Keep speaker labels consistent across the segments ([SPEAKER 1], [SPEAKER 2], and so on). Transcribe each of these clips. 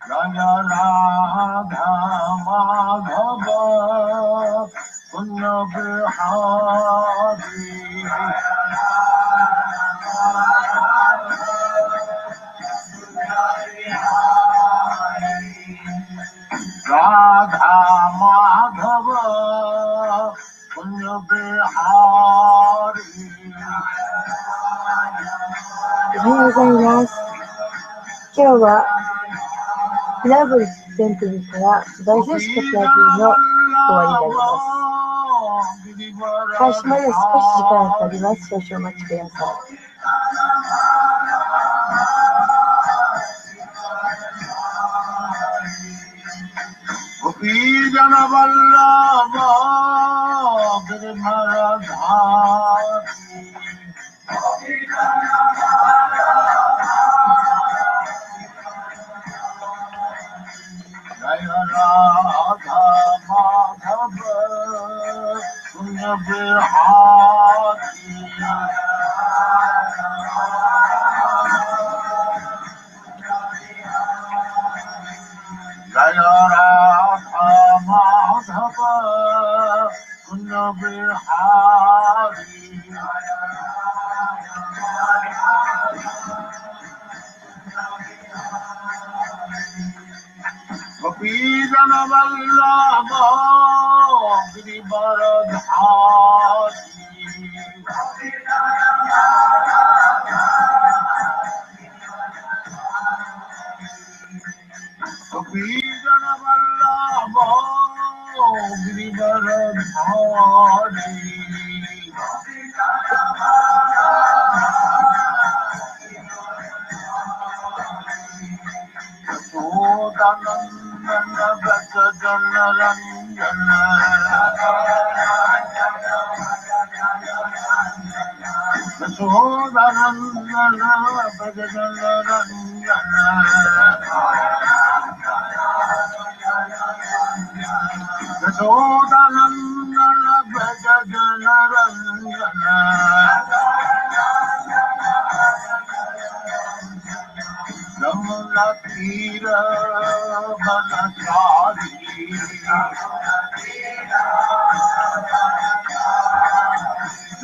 [SPEAKER 1] राजा राधा माधव पुण्य बिहारी राधा माधव पुण्य बिहारी
[SPEAKER 2] おはようございます。今日はクラブテンプルから大聖子プラグの終わりになります。開始まで少し時間がかかります。少々お待ちください。
[SPEAKER 1] गोपी जन वल्लभ गिरिधरधारी जय राधा माधव कुंज बिहारी जय राधा माधव कुंज बिहारी गोपी जन वल्लभ गिरिधरधारी गोपी जन वल्लभ गिरिधरधारी यशोदानंदन व्रज जन रंजन यशोदानंदन व्रज जन रंजन यशोदानंदन व्रज जन रंजन यमुना तीर बनचारी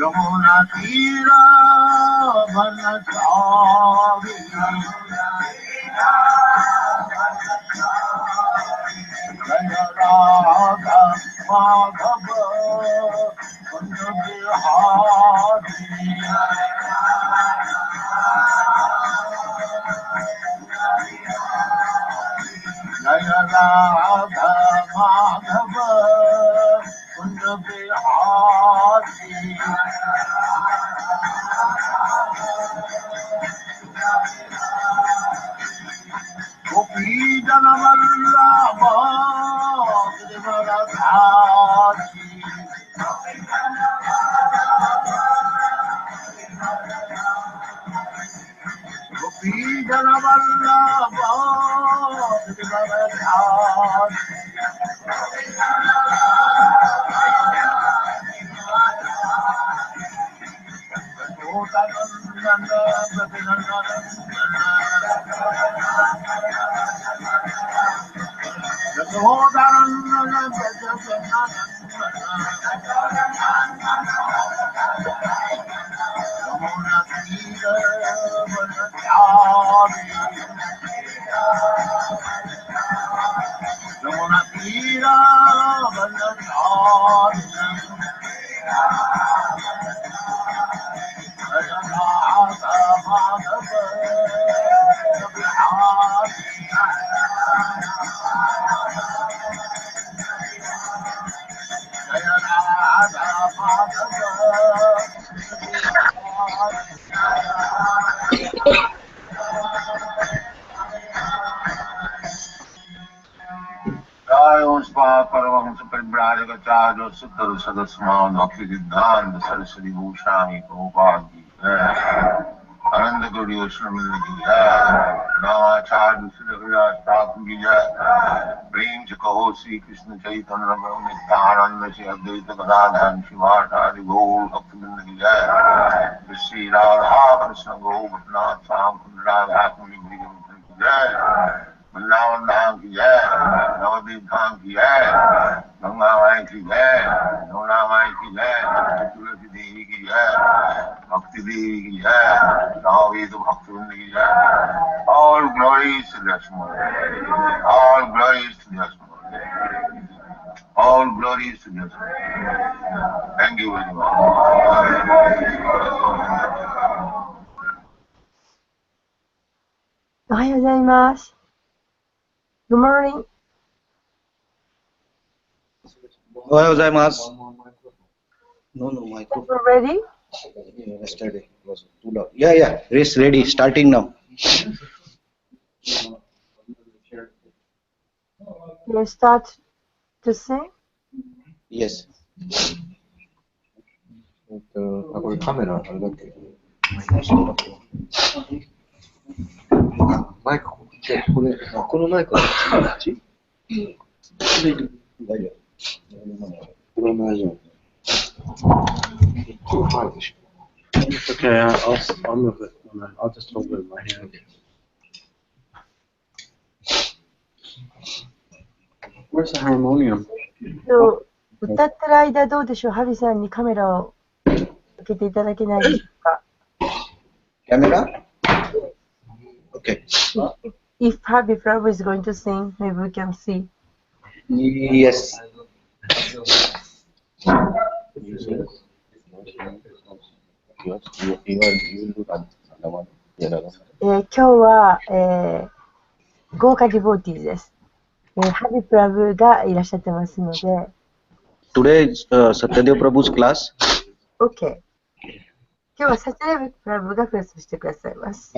[SPEAKER 1] यमुना तीर बनचारी जय राधा माधव कुंज बिहारी जय राधा माधव कुंज बिहारी गोपी जन वल्लभ गिरिधरधारी गोपी जन वल्लभ गिरिधरधारी यशोदानंदन व्रज जन रंजन यशोदानंदन व्रज जन यमुना तीर बनचारी यमुना तीर बनचारी जय राधा माधव बिहारी जय राधा माधव जय परमहंस परिव्राजकाचार्य सिद्धर सदस्यमान भक्ति सिद्धांत सरस्वती भूषाणी प्रभुपाद की जय आनंद गौरी वैष्णव की जय नामाचार्य श्री हरिदास ठाकुर की जय प्रेम से कहो श्री कृष्ण चैतन्य प्रभु नित्यानंद से अद्वैत गदाधर शिवाचार्य गौर भक्तवृंद की जय श्री राधा कृष्ण गौ भटनाथ श्याम कुंड राधा कुंड की जय वृंदावन धाम की जय, नवदीप धाम की जय, गंगा माई की जय, यमुना माई की जय, तुलसी देवी की जय, भक्ति देवी की जय, नववीत भक्तवृंद की जय। All glories to the Small. All glories to the Small. All glories to the Small. Thank you very much.
[SPEAKER 2] おはようございます。Good morning.
[SPEAKER 3] おはようございます。No microphone.
[SPEAKER 2] Ready?
[SPEAKER 3] Yesterday was too loud. Yeah. Race ready. Starting now.
[SPEAKER 2] You start to sing?
[SPEAKER 3] Yes.
[SPEAKER 4] これカメラあれだっけ？マイクこのマイクはこっち？大丈夫。これも大丈夫。前でしょ。
[SPEAKER 5] It's okay, I'll move it. I'll just hold it in my hand. Where's the harmonium?
[SPEAKER 2] 歌ってる間どうでしょう、ハビさんにカメラを開けていただけないでしょうか。
[SPEAKER 3] Camera? Okay.
[SPEAKER 2] If Habi Prabhu is going to sing, maybe we can see.
[SPEAKER 3] Yes.
[SPEAKER 2] 今日は、豪華ディボーティーズです。ハビプラブがいらっしゃってますので。
[SPEAKER 3] Today is Satyadev Prabhu's class.
[SPEAKER 2] OK。今日はサチャデブプラブがクラスしてくださいます。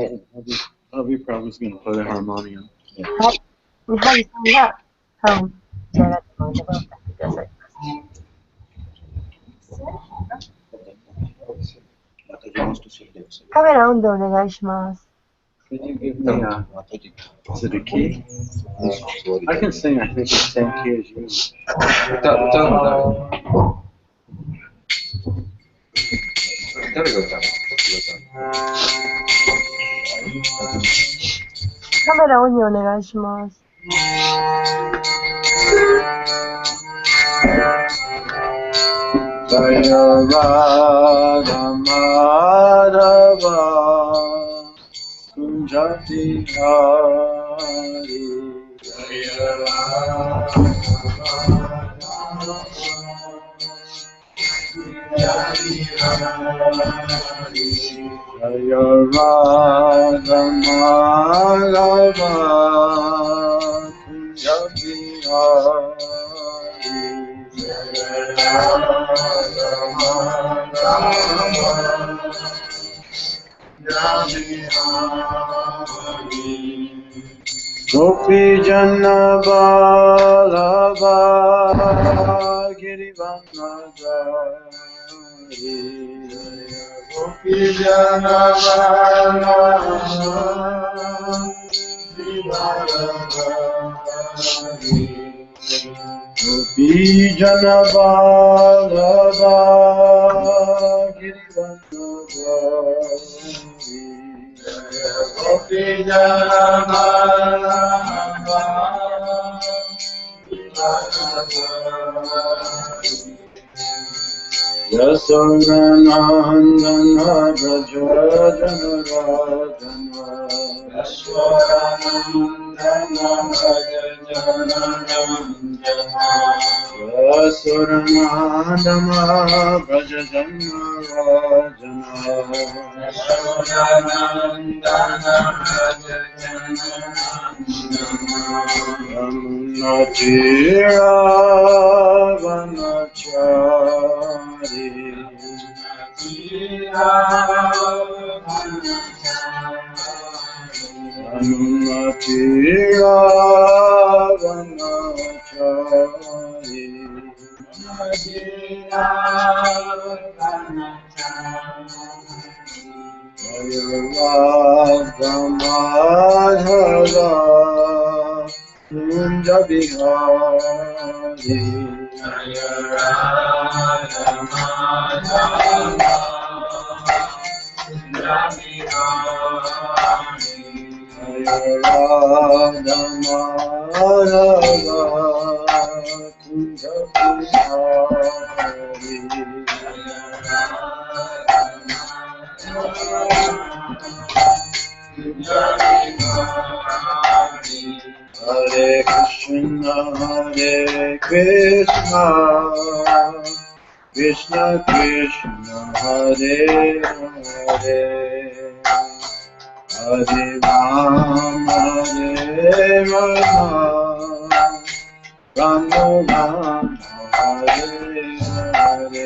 [SPEAKER 5] Habi Prabhu is going to play the harmonium.
[SPEAKER 2] はい。ハビさんがハモンジャラットの歌ってくださいます。カメラ温度お願いします。
[SPEAKER 5] Can you give me is it a key? I can sing, I think it's the same key as you.
[SPEAKER 4] 歌うの誰が歌うの？
[SPEAKER 2] カメラオンにお願いします。
[SPEAKER 5] Jaya Radha Madhava Kunjati Hari Jaya Radha Madhava Kunjati Hari Jaya Radha Madhava Kunjati Hari Gopi Jana Balaba Girivanagari Gopi Jana Balaba Girivanagari Gopi Jana Balaba Girivanagari Gopi Jana Balaba Girivanagari Yasodanandana Brajajanardana Yasodanandana Yasodanandana Brajajanardana Yamunatira Vanachari Yamunatira Vanachari Madhava Kunja Bihari Jaya Radha Madhava Kunja Bihari Hare Krishna, Hare Krishna, Krishna Krishna, Hare Hare, Hare Rama, Hare Rama, Rama Rama, Hare Hare.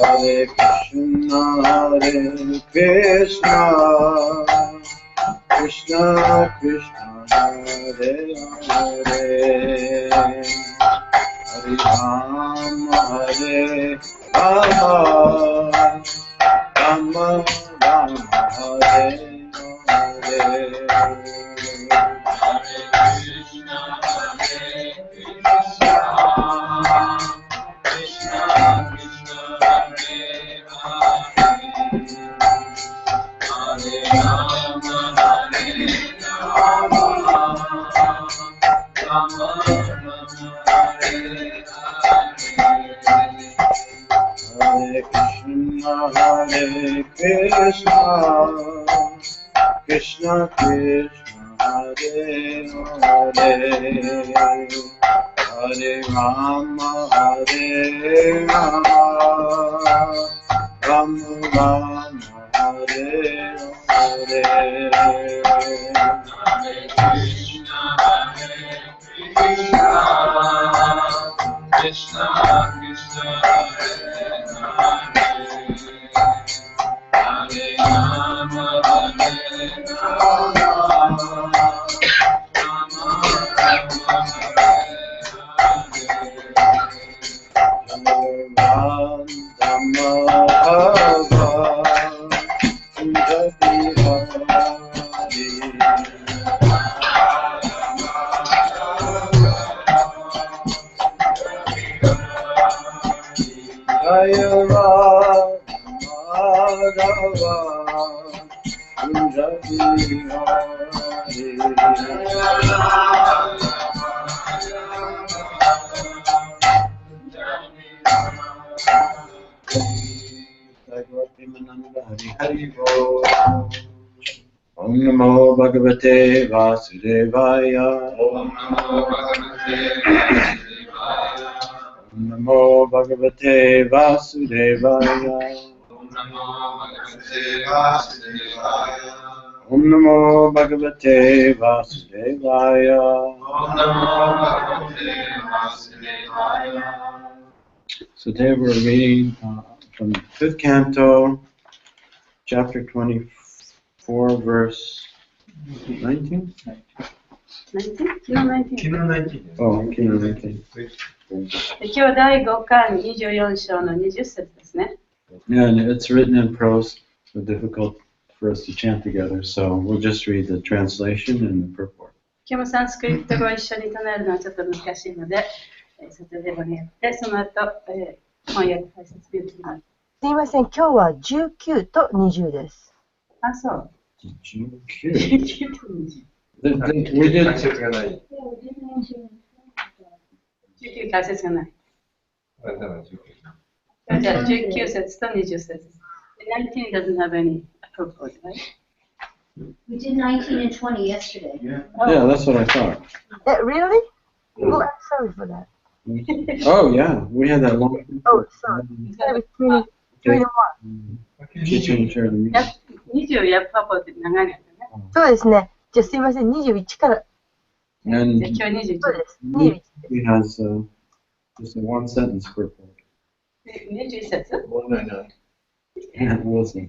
[SPEAKER 5] Hare Krishna, Hare Krishna, Krishna Krishna, Hare Hare, Hare Rama, Hare Rama, Rama Rama, Hare Hare. Hare Krishna, Hare Krishna, Krishna Krishna, Hare Hare, Hare Rama, Hare Rama, Rama Rama, Hare Hare. Krishna Krishna, Hare Rama, Hare Rama, Rama Om Namo Bhagavate Vasudevaya. Om Namo Bhagavate Vasudevaya. Om Namo Bhagavate Vasudevaya. So today we're reading from the 5th canto, chapter 24, verse 19?
[SPEAKER 6] 19?
[SPEAKER 5] Oh, Kino 19.
[SPEAKER 6] 今日は第5巻24章の20節ですね。
[SPEAKER 5] Yeah, and it's written in prose, so difficult for us to chant together, so we'll just read the translation and the purport.
[SPEAKER 6] 今日もサンスクリット語を一緒に唱えるのはちょっと難しいので、外で語にやって、その後、翻訳解説できます。
[SPEAKER 2] すいません、今日は19と20です。
[SPEAKER 6] あ、そう。
[SPEAKER 5] 19
[SPEAKER 6] 19と20。
[SPEAKER 5] We did.
[SPEAKER 6] 19解説がない。じゃあ19節と20節。19 doesn't have any purport, right?
[SPEAKER 7] We did 19 and 20 yesterday.
[SPEAKER 5] Yeah, that's what I thought.
[SPEAKER 2] Really? Oh, I'm sorry for that.
[SPEAKER 5] Oh, yeah, we had that long.
[SPEAKER 2] Oh, sorry. That was 21.
[SPEAKER 5] Teaching chair the music.
[SPEAKER 6] 20やパパって長いんだね。
[SPEAKER 2] そうですね。じゃあすいません、21から。
[SPEAKER 5] And
[SPEAKER 6] じゃあ今日21。
[SPEAKER 2] そうです。21。
[SPEAKER 5] he has just a one sentence purport.
[SPEAKER 6] 21節
[SPEAKER 5] We'll see.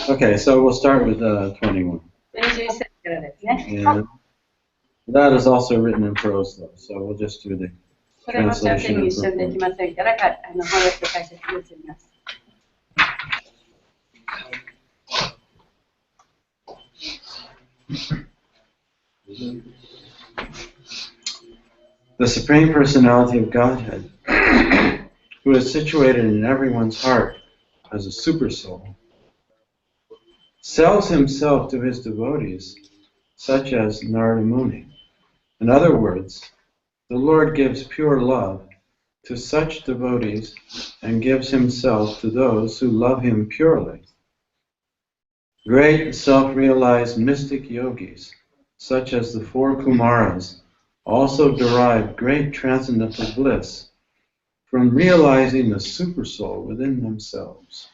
[SPEAKER 5] Okay, so we'll start with 21.
[SPEAKER 6] 21節からですね。
[SPEAKER 5] And that is also written in prose, though, so we'll just do the
[SPEAKER 6] これもちゃんと
[SPEAKER 5] translation
[SPEAKER 6] 一緒
[SPEAKER 5] and
[SPEAKER 6] にでき
[SPEAKER 5] purport.
[SPEAKER 6] ませんから、翻訳と解説に移ります。
[SPEAKER 5] The Supreme Personality of Godhead, who is situated in everyone's heart as a supersoul, sells himself to his devotees, such as Narada Muni. In other words, the Lord gives pure love to such devotees and gives himself to those who love him purely. Great self-realized mystic yogis, such as the four Kumaras, also derive great transcendental bliss from realizing the supersoul within themselves.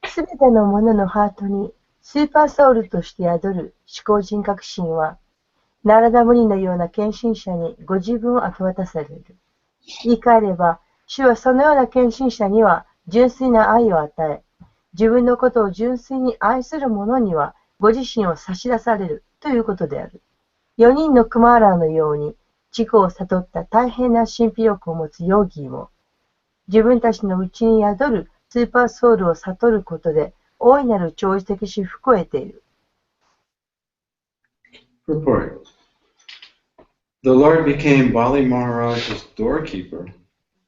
[SPEAKER 2] すべてのもののハートにスーパーソウルとして宿る思考人格心は、ナラダムニのような献身者にご自分を明け渡される。言い換えれば、主はそのような献身者には純粋な愛を与え、自分のことを純粋に愛する者にはご自身を差し出されるということである。4人のクマーラーのように、自己を悟った大変な神秘力を持つヨーギーも、自分たちの内に宿るスーパーソウルを悟ることで、大いなる超越的至福を得ている。
[SPEAKER 5] Purport. The Lord became Bali Maharaj's doorkeeper,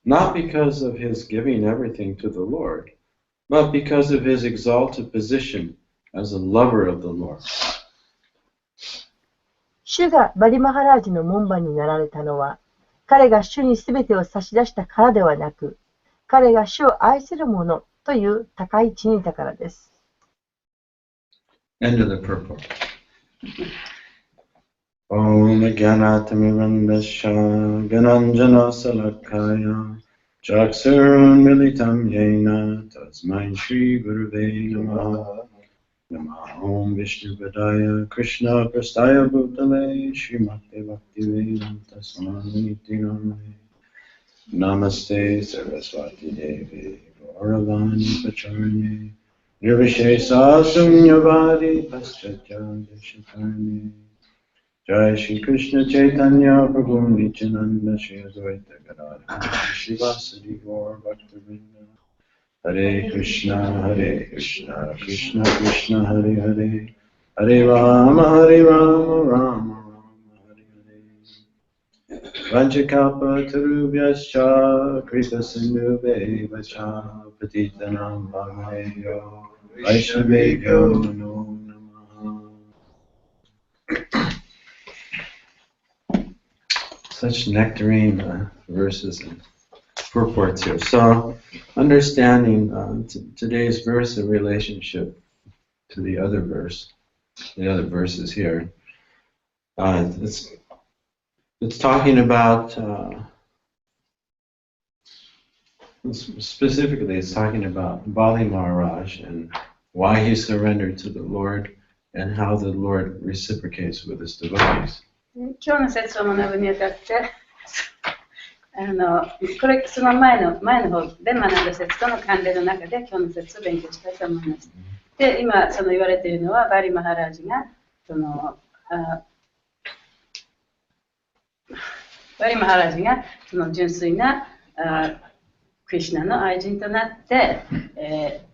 [SPEAKER 5] not because of his giving everything to the Lord, but because of his exalted position as a lover of the Lord.
[SPEAKER 2] 主がバリマハラージの門番になられたのは、彼が主にすべてを差し出したからではなく、彼が主を愛する者という高い地にいたからです。
[SPEAKER 5] End of the purport. Om Gyanatamivrandasya Gananjana Salakaya Chaksurun Militam Yena Tasmai Shri Gurave Namaha Namaha Om Vishnu Padaya Krishna Prastaya Bhutale Srimate Bhaktivedanta Swami Namane Namaste Saraswati Devi Gauravani Pacharne Nirvishesa Sunyavadi Paschatya Deshakarne Jai Shri Krishna Chaitanya Prabhu Nityananda Shri Advaita Gadadhara Shivasadi Gaur Bhaktivinoda Hare Krishna Krishna Krishna Hare Hare Hare Rama Rama Rama Hare Hare Vanchakalpa Tarubhyascha Kripa Sindhubheva-cha Patitanam Bhagaveyo Vaishnavebhyo Namo Namaha. Such nectarine verses and purports here. So, understanding today's verse in relationship to the other verses here. It's talking about, specifically it's talking about Bali Maharaj and why he surrendered to the Lord and how the Lord reciprocates with his devotees.
[SPEAKER 6] 今日の説を学ぶにあたって、これその前の方で学んだ説との関連の中で今日の説を勉強したいと思います。で、今その言われているのはバリマハラージがその純粋なクリシュナの愛人となって、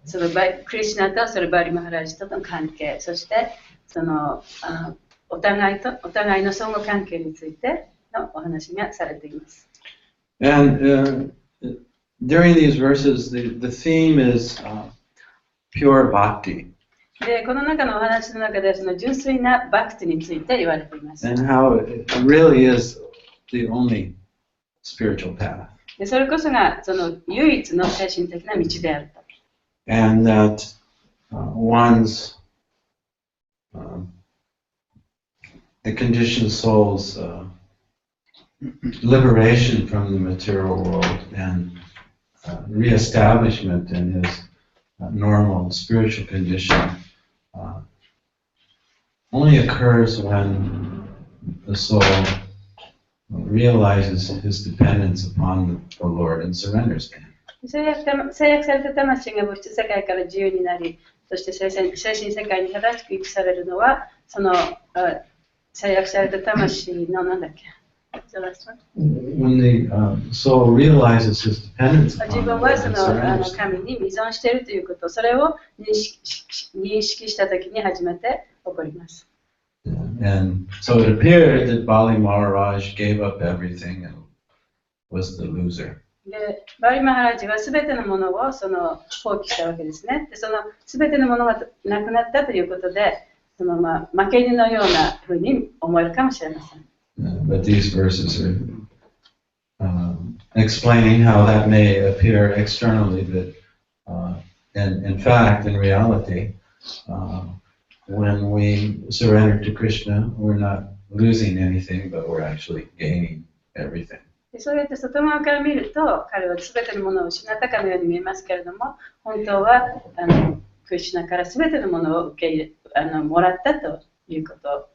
[SPEAKER 6] そのクリシュナとそのバリマハラージとの関係、そしてそのお互いの相互関係についてのお話がされています。
[SPEAKER 5] And during these verses, the theme is pure bhakti.
[SPEAKER 6] で、この中のお話の中でその純粋なバクティについて言われています。
[SPEAKER 5] And how it really is the only spiritual path.
[SPEAKER 6] で、それこそがその唯一の精神的な道であると。
[SPEAKER 5] And that one's the conditioned soul's liberation from the material world and reestablishment in his normal spiritual condition only occurs when the soul realizes his dependence upon the Lord and surrenders to him.
[SPEAKER 6] 制約された魂が物質世界から自由になり、そして精神世界に正しく生きされるのは、その制約された魂の The last one.
[SPEAKER 5] When the soul realizes his dependence
[SPEAKER 6] 自
[SPEAKER 5] upon
[SPEAKER 6] 分
[SPEAKER 5] God
[SPEAKER 6] は
[SPEAKER 5] and
[SPEAKER 6] その
[SPEAKER 5] surrenders to
[SPEAKER 6] 神
[SPEAKER 5] Him.
[SPEAKER 6] に依存しているということ、それを認識したときに初めて起こります。
[SPEAKER 5] And so it appeared that Bali Maharaj gave up everything and was the loser.
[SPEAKER 6] で、バリマハラジはすべてのものを放棄したわけですね。で、そのすべてのものがなくなったということで、負け犬のようなふうに思えるかもしれません。
[SPEAKER 5] But these verses are explaining how that may appear externally, that in fact, in reality, when we surrender to Krishna, we're not losing anything, but we're actually gaining everything.
[SPEAKER 6] そうやって外側から見ると、彼はすべてのものを失ったかのように見えますけれども、本当はクリシュナからすべてのものを受け入れもらったということ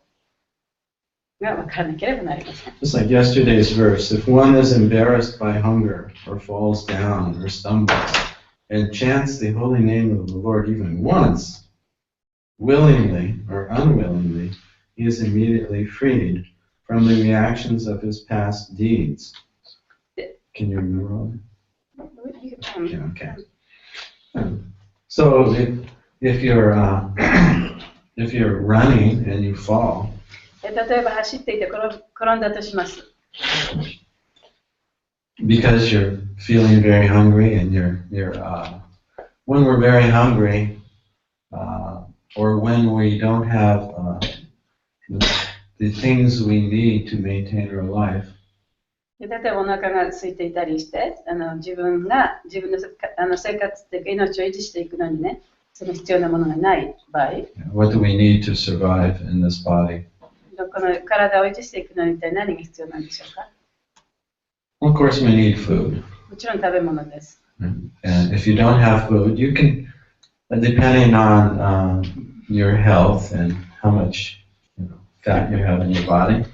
[SPEAKER 6] が分からなければなりません。
[SPEAKER 5] Just like yesterday's verse, if one is embarrassed by hunger or falls down or stumbles and chants the holy name of the Lord even once, willingly or unwillingly, he is immediately freed from the reactions of his past deeds. Can you remember all that? Yeah, okay. So if you're running and you fall,
[SPEAKER 6] 例えば走っていて転んだとします。
[SPEAKER 5] because you're feeling very hungry and when we're very hungry, or when we don't have the things we need to maintain our life,
[SPEAKER 6] 例えばお腹が空いていたりして、自分の生活っていうか命を維持していくのにね、その必要なものがない場合、
[SPEAKER 5] what do we need to survive in this body?
[SPEAKER 6] この体を維持していくのに一体何が必要なんでしょうか？
[SPEAKER 5] Well, of course, we need food.
[SPEAKER 6] もちろん食べ物です。
[SPEAKER 5] And if you don't have food, you can, depending on your health and how much fat you have in your body,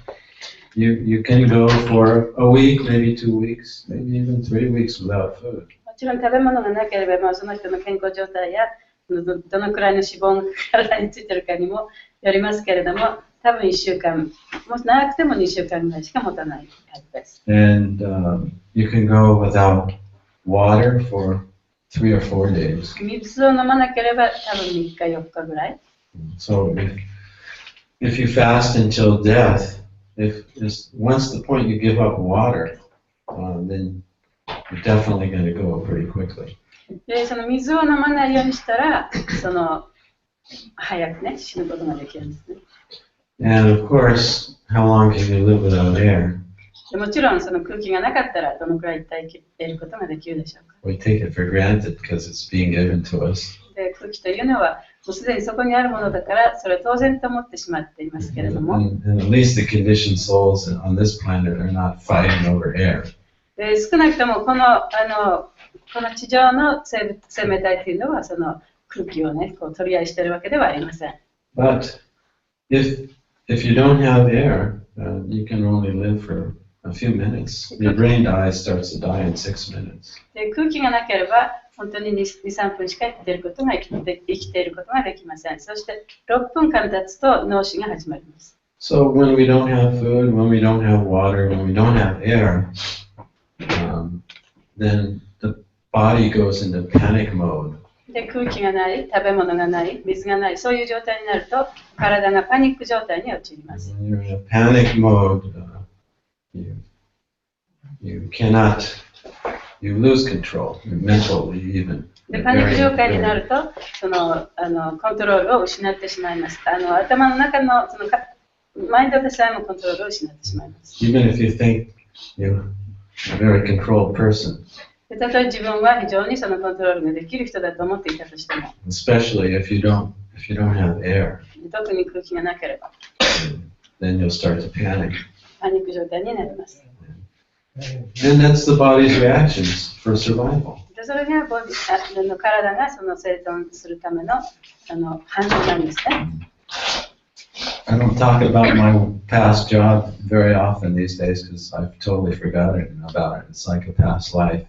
[SPEAKER 5] you can go for a week, maybe 2 weeks, maybe even 3 weeks without food.
[SPEAKER 6] もちろん食べ物がなければ、その人の健康状態やどのくらいの脂肪が体についているかにもよりますけれども、多分1週間、もし長くても2週間ぐらいしか持たないはずです。
[SPEAKER 5] And you can go without water for 3 or 4 days.
[SPEAKER 6] 水を飲まなければ多分3日4日ぐらい。
[SPEAKER 5] So if you fast until death, once the point you give up water, then you're definitely going to go pretty quickly.
[SPEAKER 6] で、その水を飲まないようにしたら、早くね、死ぬことができるんですね。
[SPEAKER 5] And of course, how long can you live without air?
[SPEAKER 6] もちろんその空気がなかったらどのくらい生きていることができるでしょうか。
[SPEAKER 5] We take it for granted because it's being given to us.
[SPEAKER 6] で、空気というのはもうすでにそこにあるものだから、それを当然と思ってしまっていますけれども。
[SPEAKER 5] And at least the conditioned souls on this planet are not fighting over air.
[SPEAKER 6] で、少なくともこの地上の生命体というのはその空気をね、取り合いしているわけではありません。
[SPEAKER 5] But if you don't have air, you can only live for a few minutes. Your brain starts to die in 6 minutes.
[SPEAKER 6] で、空気がなければ本当に2、3分しか生きていることができません。そして6分間経つと脳死が始まります。
[SPEAKER 5] So when we don't have food, when we don't have water, when we don't have air, then the body goes into panic mode.
[SPEAKER 6] で、空気がない、食べ物がない、水がない、そういう状態になると体がパニック状態に陥ります。
[SPEAKER 5] When you're in a panic mode, you lose control, mentally even.
[SPEAKER 6] で、パニック状態になると、コントロールを失ってしまいます。頭の中のマインドでさえもコントロールを失ってしまいます。
[SPEAKER 5] Even if you think you're a very controlled person.
[SPEAKER 6] で、たとえ自分は非常にそのコントロールができる人だと思っていたとしても。
[SPEAKER 5] Especially if you don't have air.
[SPEAKER 6] 特に空気がなければ。
[SPEAKER 5] Then you'll start to panic.
[SPEAKER 6] パニック状態になります。
[SPEAKER 5] And that's the body's reactions for survival.
[SPEAKER 6] で、それが体がその生存するための反応なんですね。
[SPEAKER 5] I don't talk about my past job very often these days because I've totally forgotten about it. It's like a past life.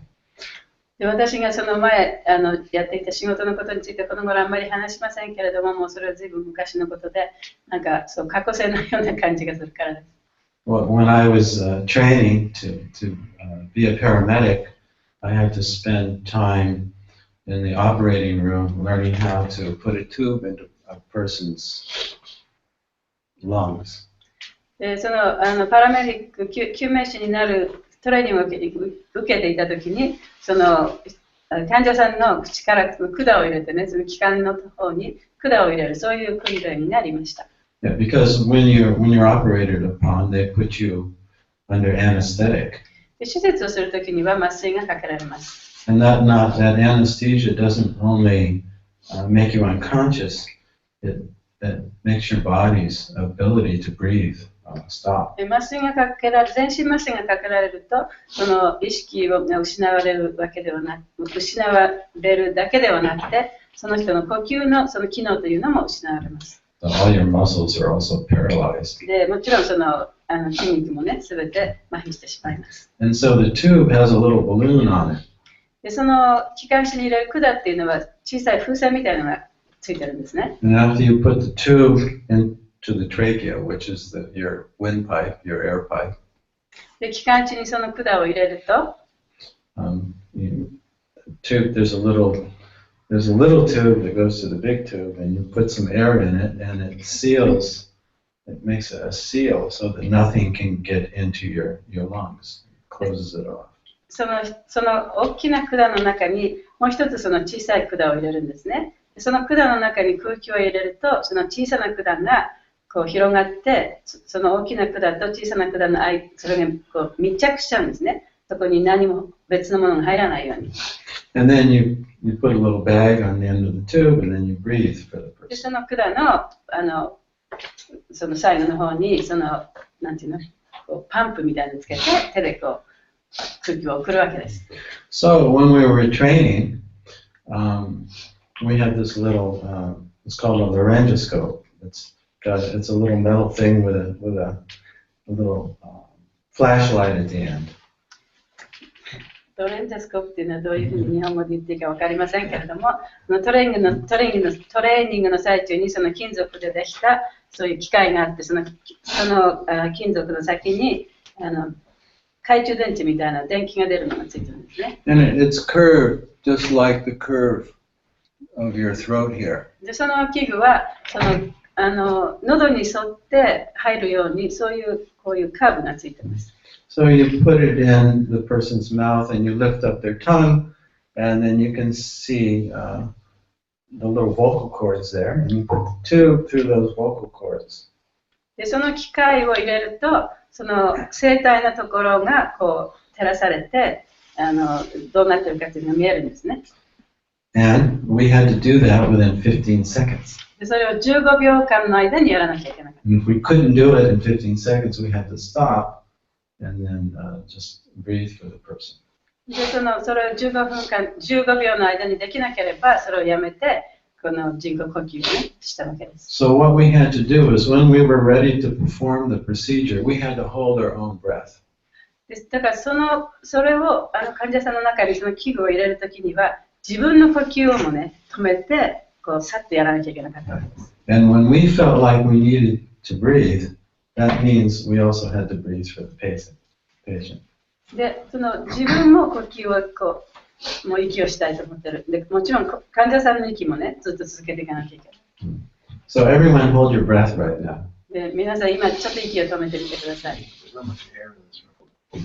[SPEAKER 6] で、私がその前やっていた仕事のことについてこの頃あんまり話しませんけれども、もうそれは随分昔のことで、なんかそう過去性のような感じがするからです。
[SPEAKER 5] when I was training to be a paramedic, I had to spend time in the operating room learning how to put a tube into a person's lungs.
[SPEAKER 6] でそのパラメディック救命士になるトレーニングを受けていたときに、その患者さんの口から管を入れてね、その気管の方に管を入れる、そういう訓練になりました。
[SPEAKER 5] Yeah, because when you're operated upon, they put you under anesthetic.
[SPEAKER 6] で手術をするときには麻酔がかけられます。
[SPEAKER 5] And that anesthesia doesn't only make you unconscious, it makes your body's ability to breathe stop.
[SPEAKER 6] 麻酔がかけられ、全身麻酔がかけられると、その意識を失われるだけではなくて、その人の呼吸のその機能というのも失われます。
[SPEAKER 5] So all your muscles are also paralyzed.
[SPEAKER 6] でもちろんその筋肉もね、すべて麻痺してしまいます。
[SPEAKER 5] And so the tube has a little balloon on it.
[SPEAKER 6] でその気管支に入れる管っていうのは小さい風船みたいなのがついてるんですね。
[SPEAKER 5] And after you put the tube into the trachea, which is your windpipe, your air pipe,
[SPEAKER 6] で気管支にその管を入れると、
[SPEAKER 5] there's a little tube that goes to the big tube, and you put some air in it, and it seals. It makes a seal so that nothing can get into your lungs. It closes it off.
[SPEAKER 6] その大きな管の中にもう一つその小さい管を入れるんですね。その管の中に空気を入れると、その小さな管がこう広がって、その大きな管と小さな管の間、それがこう密着しちゃうんですね。そこに何も別のものが入らないように。
[SPEAKER 5] And then you put a little bag on the end of the tube, and then you breathe for the person.
[SPEAKER 6] でその管のその最後の方になんていうの、こうパンプみたいなのつけて手でこう空気を送るわけです。
[SPEAKER 5] So when we were training, we had this little, it's called a laryngoscope. It's a little metal thing with a little flashlight at the end.
[SPEAKER 6] トレンジスコープっていうのはどういうふうに日本語で言っていいか分かりませんけれども、トレーニングの最中にその金属でできたそういう機械があって、その金属の先に懐中電池みたいな電気が出るのがついてるんですね。
[SPEAKER 5] And it's curved just like the curve of your throat here.
[SPEAKER 6] でその器具は喉に沿って入るようにこういうカーブがついてます。
[SPEAKER 5] So you put it in the person's mouth and you lift up their tongue, and then you can see the little vocal cords there, and you put the tube through those vocal cords.
[SPEAKER 6] でその機械を入れると、その声帯のところがこう照らされて、どうなってるかというのが見えるんですね。
[SPEAKER 5] And we had to do that within 15 seconds.
[SPEAKER 6] でそれを15秒間の間にやらなきゃいけなかった。
[SPEAKER 5] And if we couldn't do it in 15 seconds, we had to stop and then just breathe for the person.
[SPEAKER 6] でそれを15秒の間にできなければ、それをやめて、この人工呼吸をしたわけです。
[SPEAKER 5] So what we had to do is when we were ready to perform the procedure, we had to hold our own breath.
[SPEAKER 6] だからそれを患者さんの中にその器具を入れるときには、自分の呼吸をもね、止めて、こうさっとやらなきゃいけなかったわけです。
[SPEAKER 5] And when we felt like we needed to breathe, that means we also had to breathe for the patient.
[SPEAKER 6] で、自分も呼吸をこう、もう息をしたいと思ってる。で、もちろん患者さんの息もね、ずっと続けていかなきゃいけない。
[SPEAKER 5] So everyone hold your breath right now.
[SPEAKER 6] で、皆さん今ちょっと息を止めてみてください。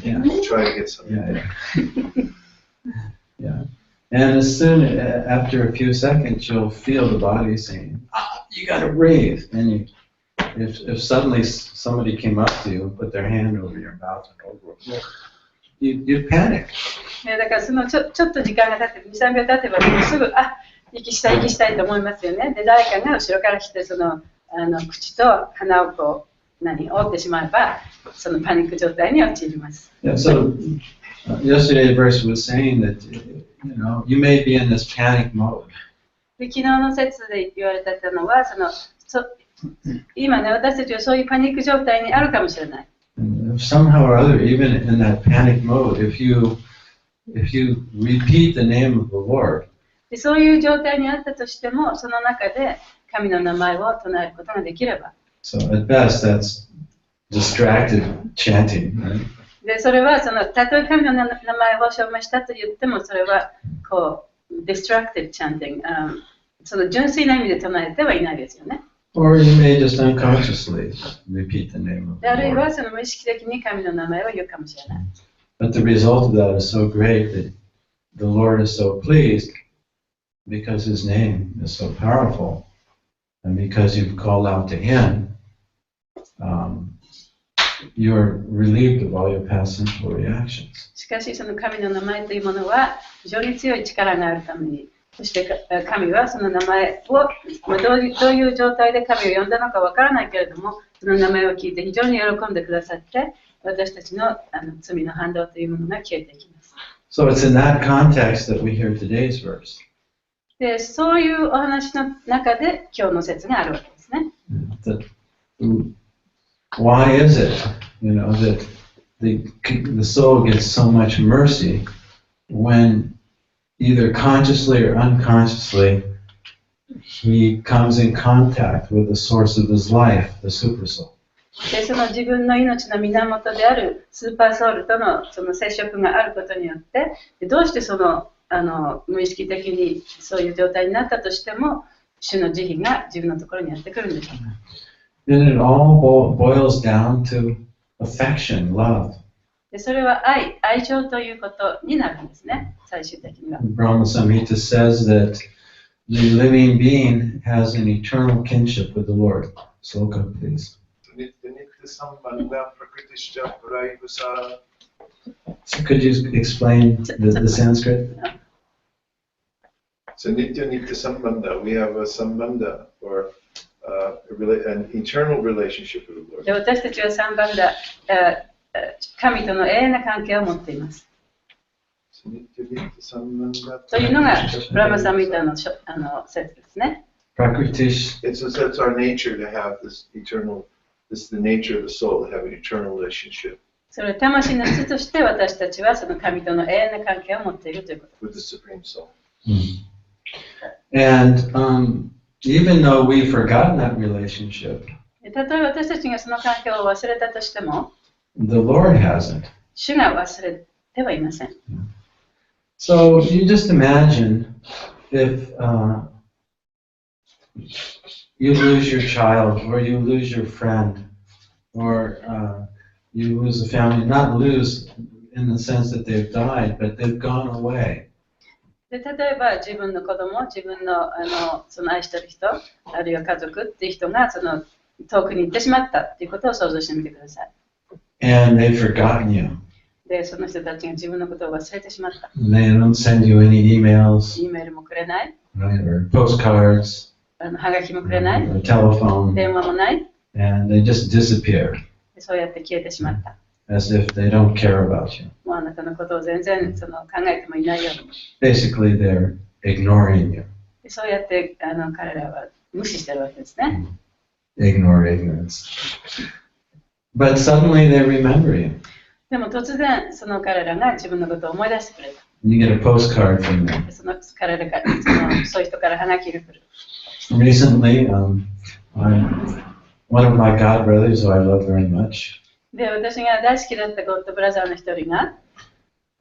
[SPEAKER 5] Yeah.
[SPEAKER 4] Try to get some.
[SPEAKER 5] Yeah. And as soon after a few seconds, you'll feel the body saying, you got to breathe. And if suddenly somebody came up to you and put their hand over your mouth and over it, you'd panic.
[SPEAKER 6] だからちょっと時間が経って、2、3秒経てばすぐ、息したいと思いますよね。で、誰かが後ろから来て、口と鼻をこう、覆ってしまえば、そのパニック状態に陥ります。
[SPEAKER 5] Yeah, so yesterday's verse was saying that, you may be in this panic mode.
[SPEAKER 6] で、昨日の説で言われたのは、今ね、私たちはそういうパニック状態にあるかもしれない。
[SPEAKER 5] And somehow or other, even in that panic mode, if you repeat the name of the Lord,
[SPEAKER 6] でそういう状態にあったとしても、その中で神の名前を唱えることができれば。
[SPEAKER 5] So at best, that's distracted chanting, right?
[SPEAKER 6] で、それはたとえ神の名前を証明したと言っても、それはこう、distracted chanting、その純粋な意味で唱えてはいないですよね。
[SPEAKER 5] Or you may just unconsciously repeat the name of
[SPEAKER 6] で、あるい
[SPEAKER 5] the
[SPEAKER 6] は
[SPEAKER 5] Lord.
[SPEAKER 6] 無意識的に神の名前を言うかもしれない。
[SPEAKER 5] But the result of that is so great that the Lord is so pleased because His name is so powerful, and because you've called out to Him, you're relieved of all your past sinful reactions.
[SPEAKER 6] しかし、その神の名前というものは非常に強い力があるために、そして神はその名前を、どういう状態で神を呼んだのかわからないけれども、その名前を聞いて非常に喜んでくださって、私たちの罪の反動というものが消えていきます。
[SPEAKER 5] So it's in that context that we hear today's verse.
[SPEAKER 6] で、そういうお話の中で今日の説があるわけですね。
[SPEAKER 5] Why is it, that the soul gets so much mercy when either consciously or unconsciously he comes in contact with the source of his life, the supersoul?
[SPEAKER 6] で、その自分の命の源であるスーパーソウルとのその接触があることによって、どうして無意識的にそういう状態になったとしても、主の慈悲が自分のところにやってくるんでしょうか。
[SPEAKER 5] And it all boils down to affection, love.
[SPEAKER 6] で、それは愛情ということになるんですね、最終的には。
[SPEAKER 5] Brahma Samhita says that the living being has an eternal kinship with the Lord. Sloka, please. So could you explain the Sanskrit?
[SPEAKER 8] So nitya nitya sambandha, we have a sambandha, or an eternal relationship with the Lord.
[SPEAKER 6] で、私たちは三番だ、神との永遠な関係を持っています。
[SPEAKER 8] So nitya nitya sambandha.
[SPEAKER 6] というのがブラマサミタの説ですね。
[SPEAKER 5] Prakritish.
[SPEAKER 8] It's our nature to have this eternal. This is the nature of the soul to have an eternal relationship.
[SPEAKER 6] それは魂の質として私たちはその神との永遠な関係を持っているということです。
[SPEAKER 8] With the supreme soul.
[SPEAKER 5] And even though we've forgotten that relationship,
[SPEAKER 6] 例えば私たちがその関係を忘れたとしても、
[SPEAKER 5] the Lord hasn't.
[SPEAKER 6] 主が忘れてはいません。
[SPEAKER 5] So you just imagine if you lose your child, or you lose your friend, or you lose a family, not lose in the sense that they've died, but they've gone away.
[SPEAKER 6] で、例えば自分の子供、自分のその愛している人、あるいは家族っていう人が遠くに行ってしまったっていうことを想像してみてください。
[SPEAKER 5] And they've forgotten you.
[SPEAKER 6] で、その人たちが自分のことを忘れてしまった。
[SPEAKER 5] They don't send you any emails,
[SPEAKER 6] Eメールもくれない、
[SPEAKER 5] right, or postcards,
[SPEAKER 6] はがきもくれない、
[SPEAKER 5] or telephone,
[SPEAKER 6] 電話もない、
[SPEAKER 5] and they just disappear
[SPEAKER 6] そうやって消えてしまった。
[SPEAKER 5] as if they don't care about you.
[SPEAKER 6] もうあなたのことを全然考えてもいないように。
[SPEAKER 5] Basically, they're ignoring you.
[SPEAKER 6] そうやって彼らは無視してるわけですね。
[SPEAKER 5] Ignore ignorance. But suddenly they remember you.
[SPEAKER 6] でも突然その彼らが自分のことを思い出してくれた。
[SPEAKER 5] You get a postcard from them.
[SPEAKER 6] その彼らがそういう人からハガキが来る。
[SPEAKER 5] Recently, one of my god brothers, who I love very much,
[SPEAKER 6] で、私が大好きだったゴッドブラザーの一人が、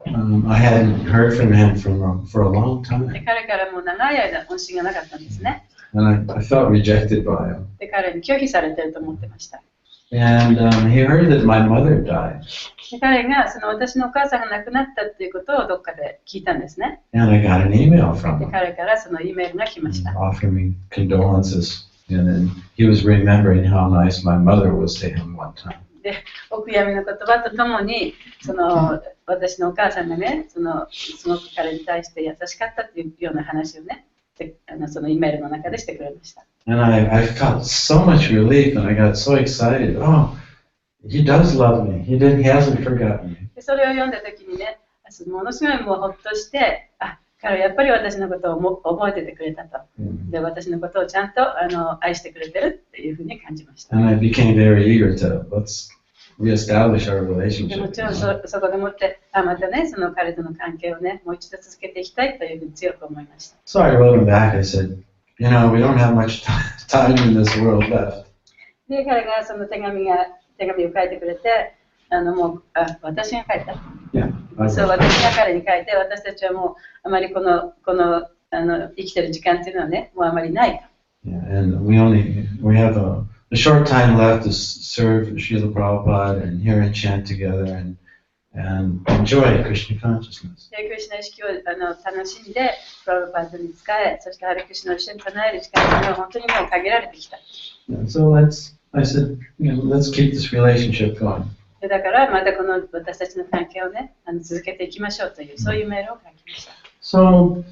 [SPEAKER 5] I hadn't heard from him for a long
[SPEAKER 6] で
[SPEAKER 5] time,
[SPEAKER 6] 彼からもう長い間音信がなかったんですね。
[SPEAKER 5] and I felt rejected by him.
[SPEAKER 6] で、彼に拒否されてると思ってました。
[SPEAKER 5] And he heard that my mother died,
[SPEAKER 6] で、彼が私のお母さんが亡くなったっていうことをどっかで聞いたんですね。
[SPEAKER 5] and I got an email from
[SPEAKER 6] で、
[SPEAKER 5] him
[SPEAKER 6] 彼からその E メールが来ました。
[SPEAKER 5] offering me condolences, and then he was remembering how nice my mother was to him one time.
[SPEAKER 6] で、お悔やみの言葉とともに、私のお母さんがね、すごく彼に対して優しかったっていうような話をね、でその E メールの中でしてくれました。
[SPEAKER 5] And I felt so much relief, and I got so excited. Oh, he does love me. He hasn't forgotten me.
[SPEAKER 6] でそれを読んだときにね、ものすごいもうほっとして、彼はやっぱり私のことを覚えててくれたと。で、私のことをちゃんと愛してくれてるっていうふうに感じました。
[SPEAKER 5] And I became very eager to let's reestablish our
[SPEAKER 6] で
[SPEAKER 5] relationship.
[SPEAKER 6] もちろんそこでもって、またね、その彼との関係をね、もう一度続けていきたいというふうに強く思いました。
[SPEAKER 5] So I wrote him back. I said, we don't have much time in this world left.
[SPEAKER 6] で、彼がその手紙が手紙を書いてくれて、私が書いた。
[SPEAKER 5] Yeah.
[SPEAKER 6] そう、私が彼に書いて、私たちはもうあまりこの生きてる時間っていうのはね、もうあまりない。
[SPEAKER 5] Yeah, and we have a short time left to serve Srila Prabhupada and hear and chant together and enjoy Krishna consciousness.
[SPEAKER 6] で、クリシュナ意識を楽しんで、プラブパードに使え、そしてハレクリシュナを一緒に唱える時間というのは本当にもう限られてきた。
[SPEAKER 5] Yeah, so I said, let's keep this relationship going.
[SPEAKER 6] でだからまたこの私たちの関係をね、続けていきましょうという、そういうメールを書きました。
[SPEAKER 5] So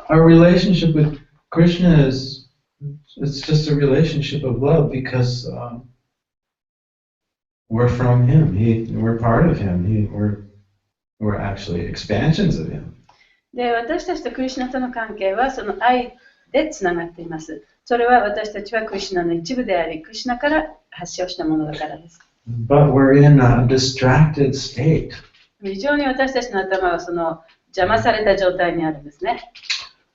[SPEAKER 5] our relationship with Krishna it's just a relationship of love because we're from him. We're part of him. We're actually expansions of him.
[SPEAKER 6] で、私たちとクリシュナとの関係はその愛でつながっています。それは私たちはクリシュナの一部であり、クリシュナから発祥したものだからです。
[SPEAKER 5] But we're in a distracted state.
[SPEAKER 6] 非常に私たちの頭はその邪魔された状態にあるんですね。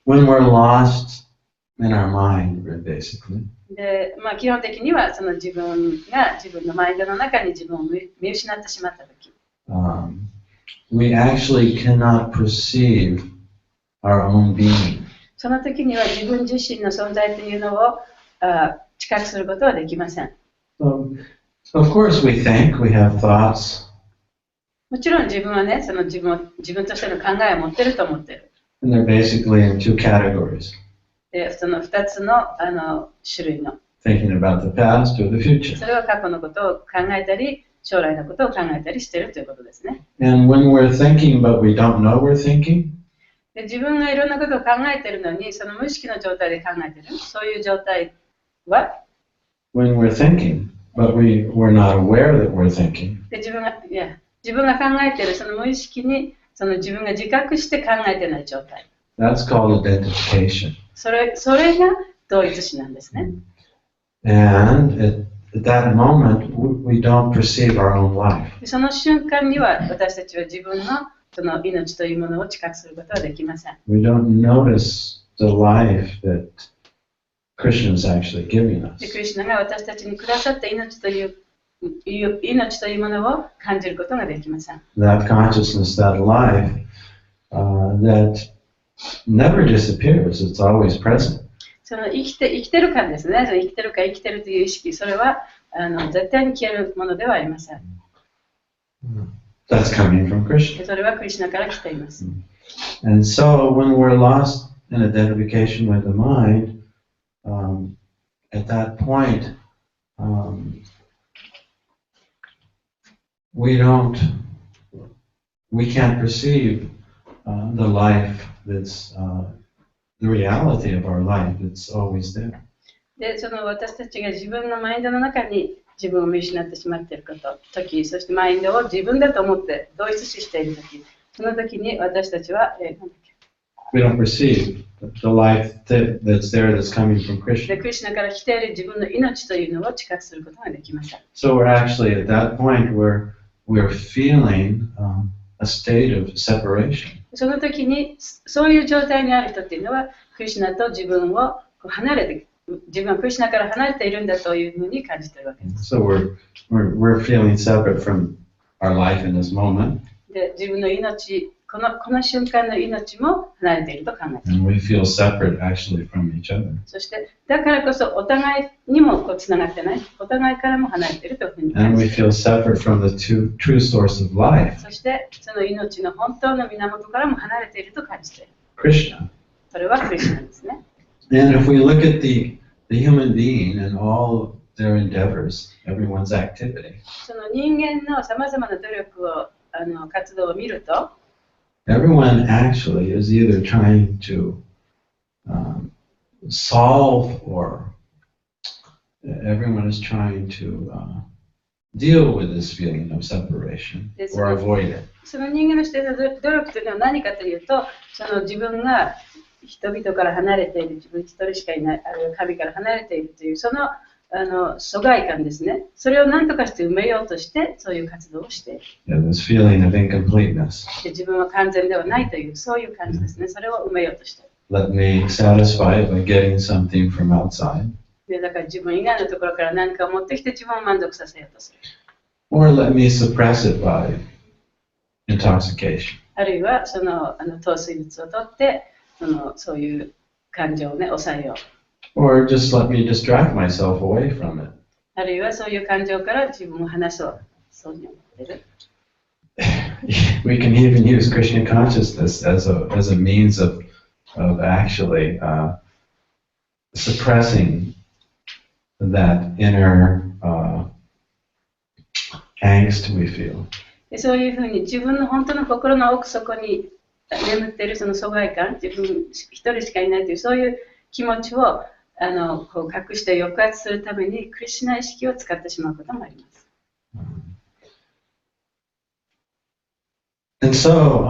[SPEAKER 5] When we're lost in our mind, basically.
[SPEAKER 6] で、基本的にはその自分が自分のマインドの中に自分を見失ってしまったとき。
[SPEAKER 5] We actually cannot perceive our own being.
[SPEAKER 6] その時には自分自身の存在というのを知覚することはできません。
[SPEAKER 5] Of course we think, we have thoughts.
[SPEAKER 6] もちろん自分はね、その自分としての考えを持ってると思ってる。
[SPEAKER 5] And they're basically in two categories.
[SPEAKER 6] で、その2つの種類の。
[SPEAKER 5] Thinking about the past or the future.
[SPEAKER 6] それは過去のことを考えたり、将来のことを考えたりしているということですね。
[SPEAKER 5] And when we're thinking but we don't know we're thinking,
[SPEAKER 6] で自分がいろんなことを考えているのに、その無意識の状態で考えている。そういう状態は
[SPEAKER 5] when we're thinking, but we're not aware that we're thinking.
[SPEAKER 6] で自分が考えているその無意識にその自分が自覚して考えていない状態。
[SPEAKER 5] That's called identification.
[SPEAKER 6] それが同一視なんですね。
[SPEAKER 5] And at that moment, we don't perceive our own life.
[SPEAKER 6] その瞬間には私たちは自分のその命というものを知覚することはできません。
[SPEAKER 5] We don't notice the life that Krishna is actually giving us.
[SPEAKER 6] でクリシュナが私たちにくださった命というものを感じることができません。
[SPEAKER 5] That consciousness, that life, that never disappears. It's always present.
[SPEAKER 6] その生きてる感ですね。その生きてるか生きてるという意識、それは絶対に消えるものではありません。
[SPEAKER 5] That's coming from Krishna.
[SPEAKER 6] それはクリシュナから来ています。
[SPEAKER 5] And so when we're lost in identification with the mind, at that point, we can't perceive the life that's the reality of our life. It's always there.
[SPEAKER 6] で、その私たちが自分のマインドの中に自分を見失ってしまっている時、そしてマインドを自分だと思って同一視している時、その時に私たちは、
[SPEAKER 5] We don't perceive the life that's there that's coming from Krishna.
[SPEAKER 6] で、クリシュナから来ている自分の命というのを知覚することができません。
[SPEAKER 5] So we're actually at that point where we're feeling a state of separation.
[SPEAKER 6] その時にそういう状態にある人っていうのはクリシュナと自分を離れて、自分はクリシュナから離れているんだというふうに感じているわけです。
[SPEAKER 5] So we're feeling separate from our life in this moment.
[SPEAKER 6] で、自分の命、この瞬間の命も離れていると考えている。
[SPEAKER 5] And we feel separate actually from each other.
[SPEAKER 6] そしてだからこそお互いにもつながってない、お互いからも離れているというふうに感
[SPEAKER 5] And
[SPEAKER 6] じ
[SPEAKER 5] we
[SPEAKER 6] ている。
[SPEAKER 5] feel separate from the true source of life,
[SPEAKER 6] そしてその命の本当の源からも離れていると感じている。
[SPEAKER 5] Krishna.
[SPEAKER 6] それはクリシュナですね。
[SPEAKER 5] And if we look at the human being and all their endeavors, everyone's activity,
[SPEAKER 6] その人間のさまざまな努力を活動を見ると、
[SPEAKER 5] everyone actually is either trying to solve or everyone is trying to deal with this feeling of separation or avoid it.
[SPEAKER 6] その人間のしている努力というのは何かというと、その自分が人々から離れている、自分一人しかいない、あるいは神から離れているという、その疎外感ですね。それを何とかして埋めようとして、そういう活動をしている。
[SPEAKER 5] Yeah, this feeling of incompleteness.
[SPEAKER 6] で自分は完全ではないという、そういう感じですね。それを埋めようとしている。
[SPEAKER 5] Let me satisfy it by getting something from outside.
[SPEAKER 6] でだから自分以外のところから何かを持ってきて自分を満足させようとする。
[SPEAKER 5] or let me suppress it by intoxication.
[SPEAKER 6] あるいは糖水物を取ってそういう感情をね抑えよう。
[SPEAKER 5] Or just let me distract myself away from it.
[SPEAKER 6] あるいはそういう感情から自分を離そうに思ってる。
[SPEAKER 5] We can even use Krishna consciousness as a means of actually suppressing that inner angst we feel.
[SPEAKER 6] でそういうふうに自分の本当の心の奥底に眠っているその疎外感、自分一人しかいないというそういう気持ちをこう隠して抑圧するためにクリシュナ意識を使ってしまうこともあります。
[SPEAKER 5] And so,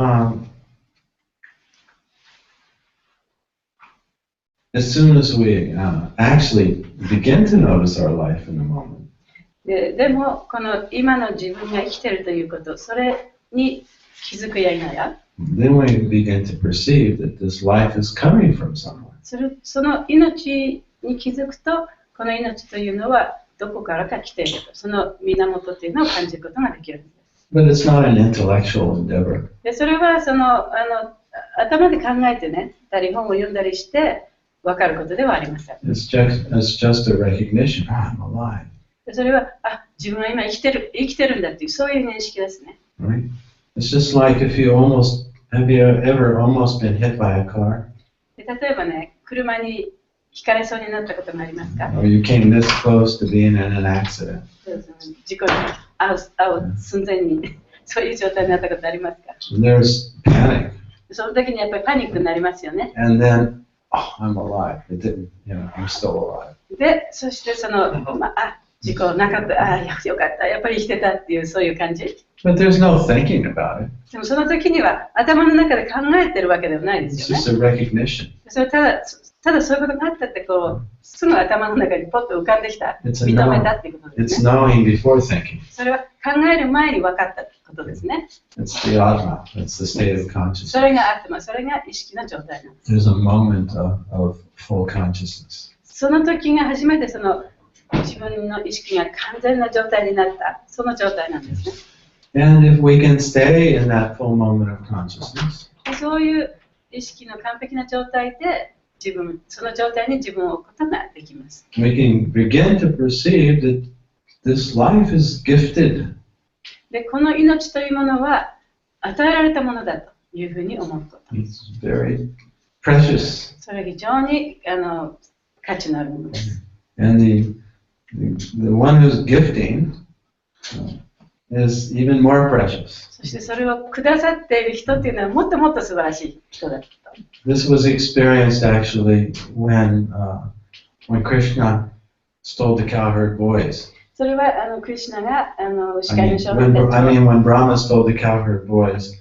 [SPEAKER 5] as soon as we actually begin to notice our life in the moment,
[SPEAKER 6] でもこの今の自分が生きているということ、それに気づくや否や、
[SPEAKER 5] then we begin to perceive that this life is coming from somewhere.
[SPEAKER 6] その命に気づくと、この命というのはどこからか来ていると、その源というのを感じることができるんです。
[SPEAKER 5] But it's not an intellectual endeavor.
[SPEAKER 6] でそれは頭で考えてね、本を読んだりして分かることではありません。
[SPEAKER 5] It's just a recognition. I'm alive.
[SPEAKER 6] でそれは自分は今生きてるんだっていうそういう認識ですね。
[SPEAKER 5] Right? It's just like if you have you ever almost been hit by a car?
[SPEAKER 6] で例えばね、車にひかれそうになったことがありますか？
[SPEAKER 5] Or you came this close to being in an accident.
[SPEAKER 6] 事故に遭う寸前にそういう状態になったことありますか？
[SPEAKER 5] There's panic.
[SPEAKER 6] その時にやっぱりパニックになりますよね。
[SPEAKER 5] And then, I'm alive. It didn't, I'm still alive.
[SPEAKER 6] で、そして事故なかった、よかった、やっぱり生きてたっていうそういう感じ。
[SPEAKER 5] But there's no thinking about it.
[SPEAKER 6] でもその時には頭の中で考えてるわけではないで
[SPEAKER 5] It's
[SPEAKER 6] すよね。
[SPEAKER 5] just a recognition.
[SPEAKER 6] それただそういうことがあったってすぐ頭の中にポッと浮かんできた、
[SPEAKER 5] It's
[SPEAKER 6] 認めたっていうことです
[SPEAKER 5] It's
[SPEAKER 6] ね。
[SPEAKER 5] knowing before thinking.
[SPEAKER 6] それは考える前に分かったことですね。
[SPEAKER 5] It's the atma. It's the state of
[SPEAKER 6] そ
[SPEAKER 5] consciousness.
[SPEAKER 6] れが頭、それが意識の状態なんです。
[SPEAKER 5] There's a moment of full consciousness.
[SPEAKER 6] その時が初めて自分の意識が完全な状態になった、その状態なんですね。
[SPEAKER 5] And if we can stay in that full moment of consciousness,
[SPEAKER 6] そういう意識の完璧な状態でその状態に自分を置くことができます。
[SPEAKER 5] we can begin to perceive that this life is gifted.
[SPEAKER 6] で、この命というものは与えられたものだというふうに思うこと。
[SPEAKER 5] It's very precious.
[SPEAKER 6] それは非常に価値のあるものです。
[SPEAKER 5] And the one who's gifting is even more precious.
[SPEAKER 6] そしてそれをくださっている人っていうのはもっともっと素晴らしい人だと。
[SPEAKER 5] This was experienced actually when Krishna stole the cowherd boys.
[SPEAKER 6] それはクリシュナが牛飼いの少
[SPEAKER 5] I
[SPEAKER 6] 年たち
[SPEAKER 5] mean, when Brahma stole the cowherd boys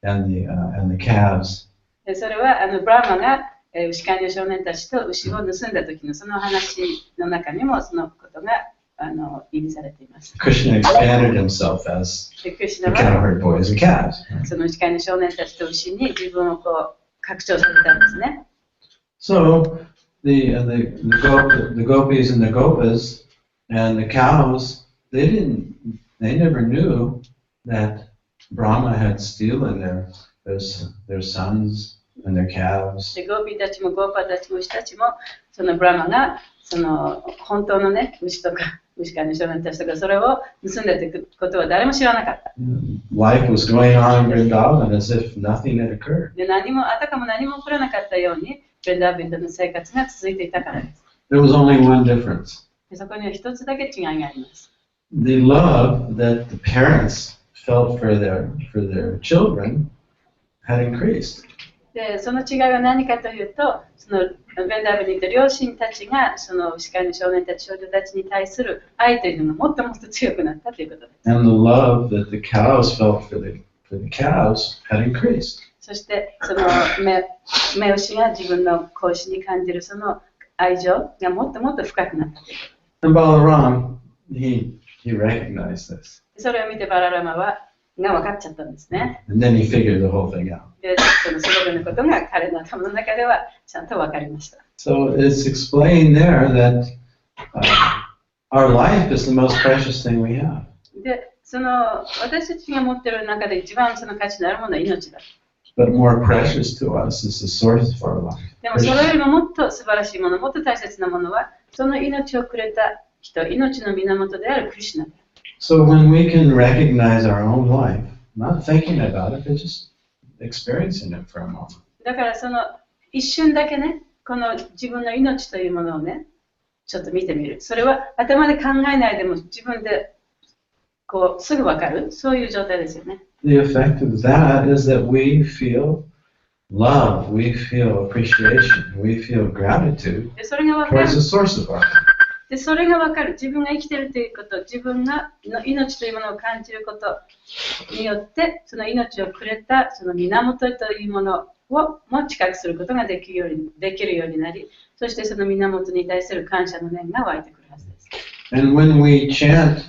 [SPEAKER 5] and the calves.
[SPEAKER 6] でそれはブラーマが牛飼いの少年たちと牛を盗んだ時のその話の中にもそのことが意味されています。
[SPEAKER 5] Krishna expanded himself as
[SPEAKER 6] でクリシ
[SPEAKER 5] the
[SPEAKER 6] ュナは
[SPEAKER 5] cowherd boys and calves.
[SPEAKER 6] その牛飼いの少年たちと牛に自分を拡張されたんですね。
[SPEAKER 5] So the gopis and the gopas and the cows, they never knew that Brahma had stolen their sons and their calves.
[SPEAKER 6] でゴーピーたちもゴーパーたちも牛たちもそのブラーマがその本当のね牛とか牛飼いの少年たちとかそれを盗んでいくことは誰も知らなかった。
[SPEAKER 5] Life was going on in Vrindavan as if nothing had occurred.
[SPEAKER 6] であたかも何も起こらなかったようにブリンダービンでの生活が続いていたからです。
[SPEAKER 5] There was only one difference.
[SPEAKER 6] でそこには一つだけ違いがあります。
[SPEAKER 5] The love that the parents felt for their children had increased.
[SPEAKER 6] でその違いは何かというと、そのベンダーブにいた両親たちがその牛飼いの少年たち、少女たちに対する愛というのがもっともっと強くなったということです。
[SPEAKER 5] And the love that the cows felt for the calves had increased.
[SPEAKER 6] そしてその目牛が自分の子牛に感じるその愛情がもっともっと深くなったということです。
[SPEAKER 5] And Balaram, he recognized this.
[SPEAKER 6] それを見てバララマが分かっちゃったんですね。
[SPEAKER 5] And then he figured the whole thing out.
[SPEAKER 6] で、その全てのことが彼の頭の中ではちゃんと分かりました。
[SPEAKER 5] So it's explained there that our life is the most precious thing we have.
[SPEAKER 6] で、その私たちが持っている中で一番その価値のあるものは命だ。
[SPEAKER 5] But more precious to us is the source of our life.
[SPEAKER 6] でもそれよりももっと素晴らしいもの、もっと大切なものは、その命をくれた人、命の源であるクリシュナ。
[SPEAKER 5] So when we can recognize our own life, not thinking about it, but just experiencing it for a moment.
[SPEAKER 6] だからその一瞬だけね、この自分の命というものをね、ちょっと見てみる。それは頭で考えないでも自分でこうすぐわかる、そういう状態ですよね。
[SPEAKER 5] The effect of that is that we feel love, we feel appreciation, we feel gratitude
[SPEAKER 6] でそれがわか
[SPEAKER 5] towards
[SPEAKER 6] る。
[SPEAKER 5] the source of our life.
[SPEAKER 6] でそれがわかる。自分が生きているということ、自分がの命というものを感じることによって、その命をくれたその源というものをも近くすることができるようになり、そしてその源に対する感謝の念が湧いてくるはずです。
[SPEAKER 5] And when we chant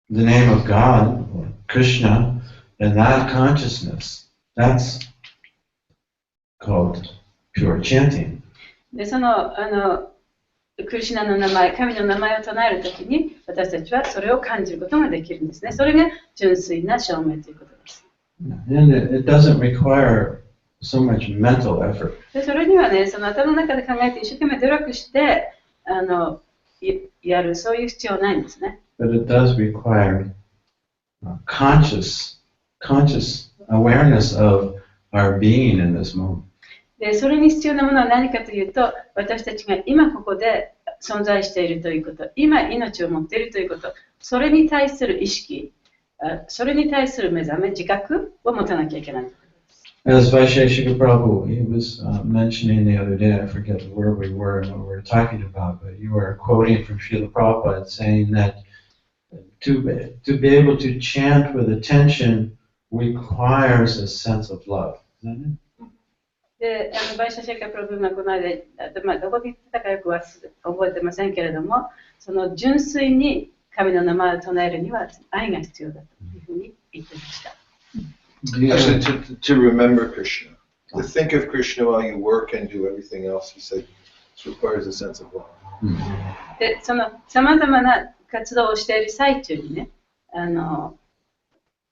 [SPEAKER 5] the name of God, or Krishna, and that consciousness, that's called pure chanting.
[SPEAKER 6] でそのクリシュナの名前、神の名前を唱えるときに、私たちはそれを感じることができるんですね。それが純粋な証明ということです。
[SPEAKER 5] And it doesn't require so much mental effort.
[SPEAKER 6] でそれにはね、その頭の中で考えて一生懸命努力してやる、そういう必要はないんですね。
[SPEAKER 5] But it does require conscious awareness of our being in this moment.
[SPEAKER 6] でそれに必要なものは何かというと、私たちが今ここで存在しているということ、今命を持っているということ、それに対する意識、それに対する目覚め、自覚を持たなきゃいけない。
[SPEAKER 5] As Vaisheshika Prabhu, he was mentioning the other day, I forget where we were and what we were talking about, but you were quoting from Srila Prabhupada saying that to be able to chant with attention requires a sense of love. Isn't it?
[SPEAKER 6] でバイシャシェカプロブがこの間、どこで言ってたかよく覚えてませんけれども、その純粋に神の名前を唱えるには愛が必要だというふうに言ってました。
[SPEAKER 8] Actually, to remember Krishna, to think of Krishna while you work and do everything else, he said, this requires a sense of love.
[SPEAKER 6] で、その様々な活動をしている最中にね、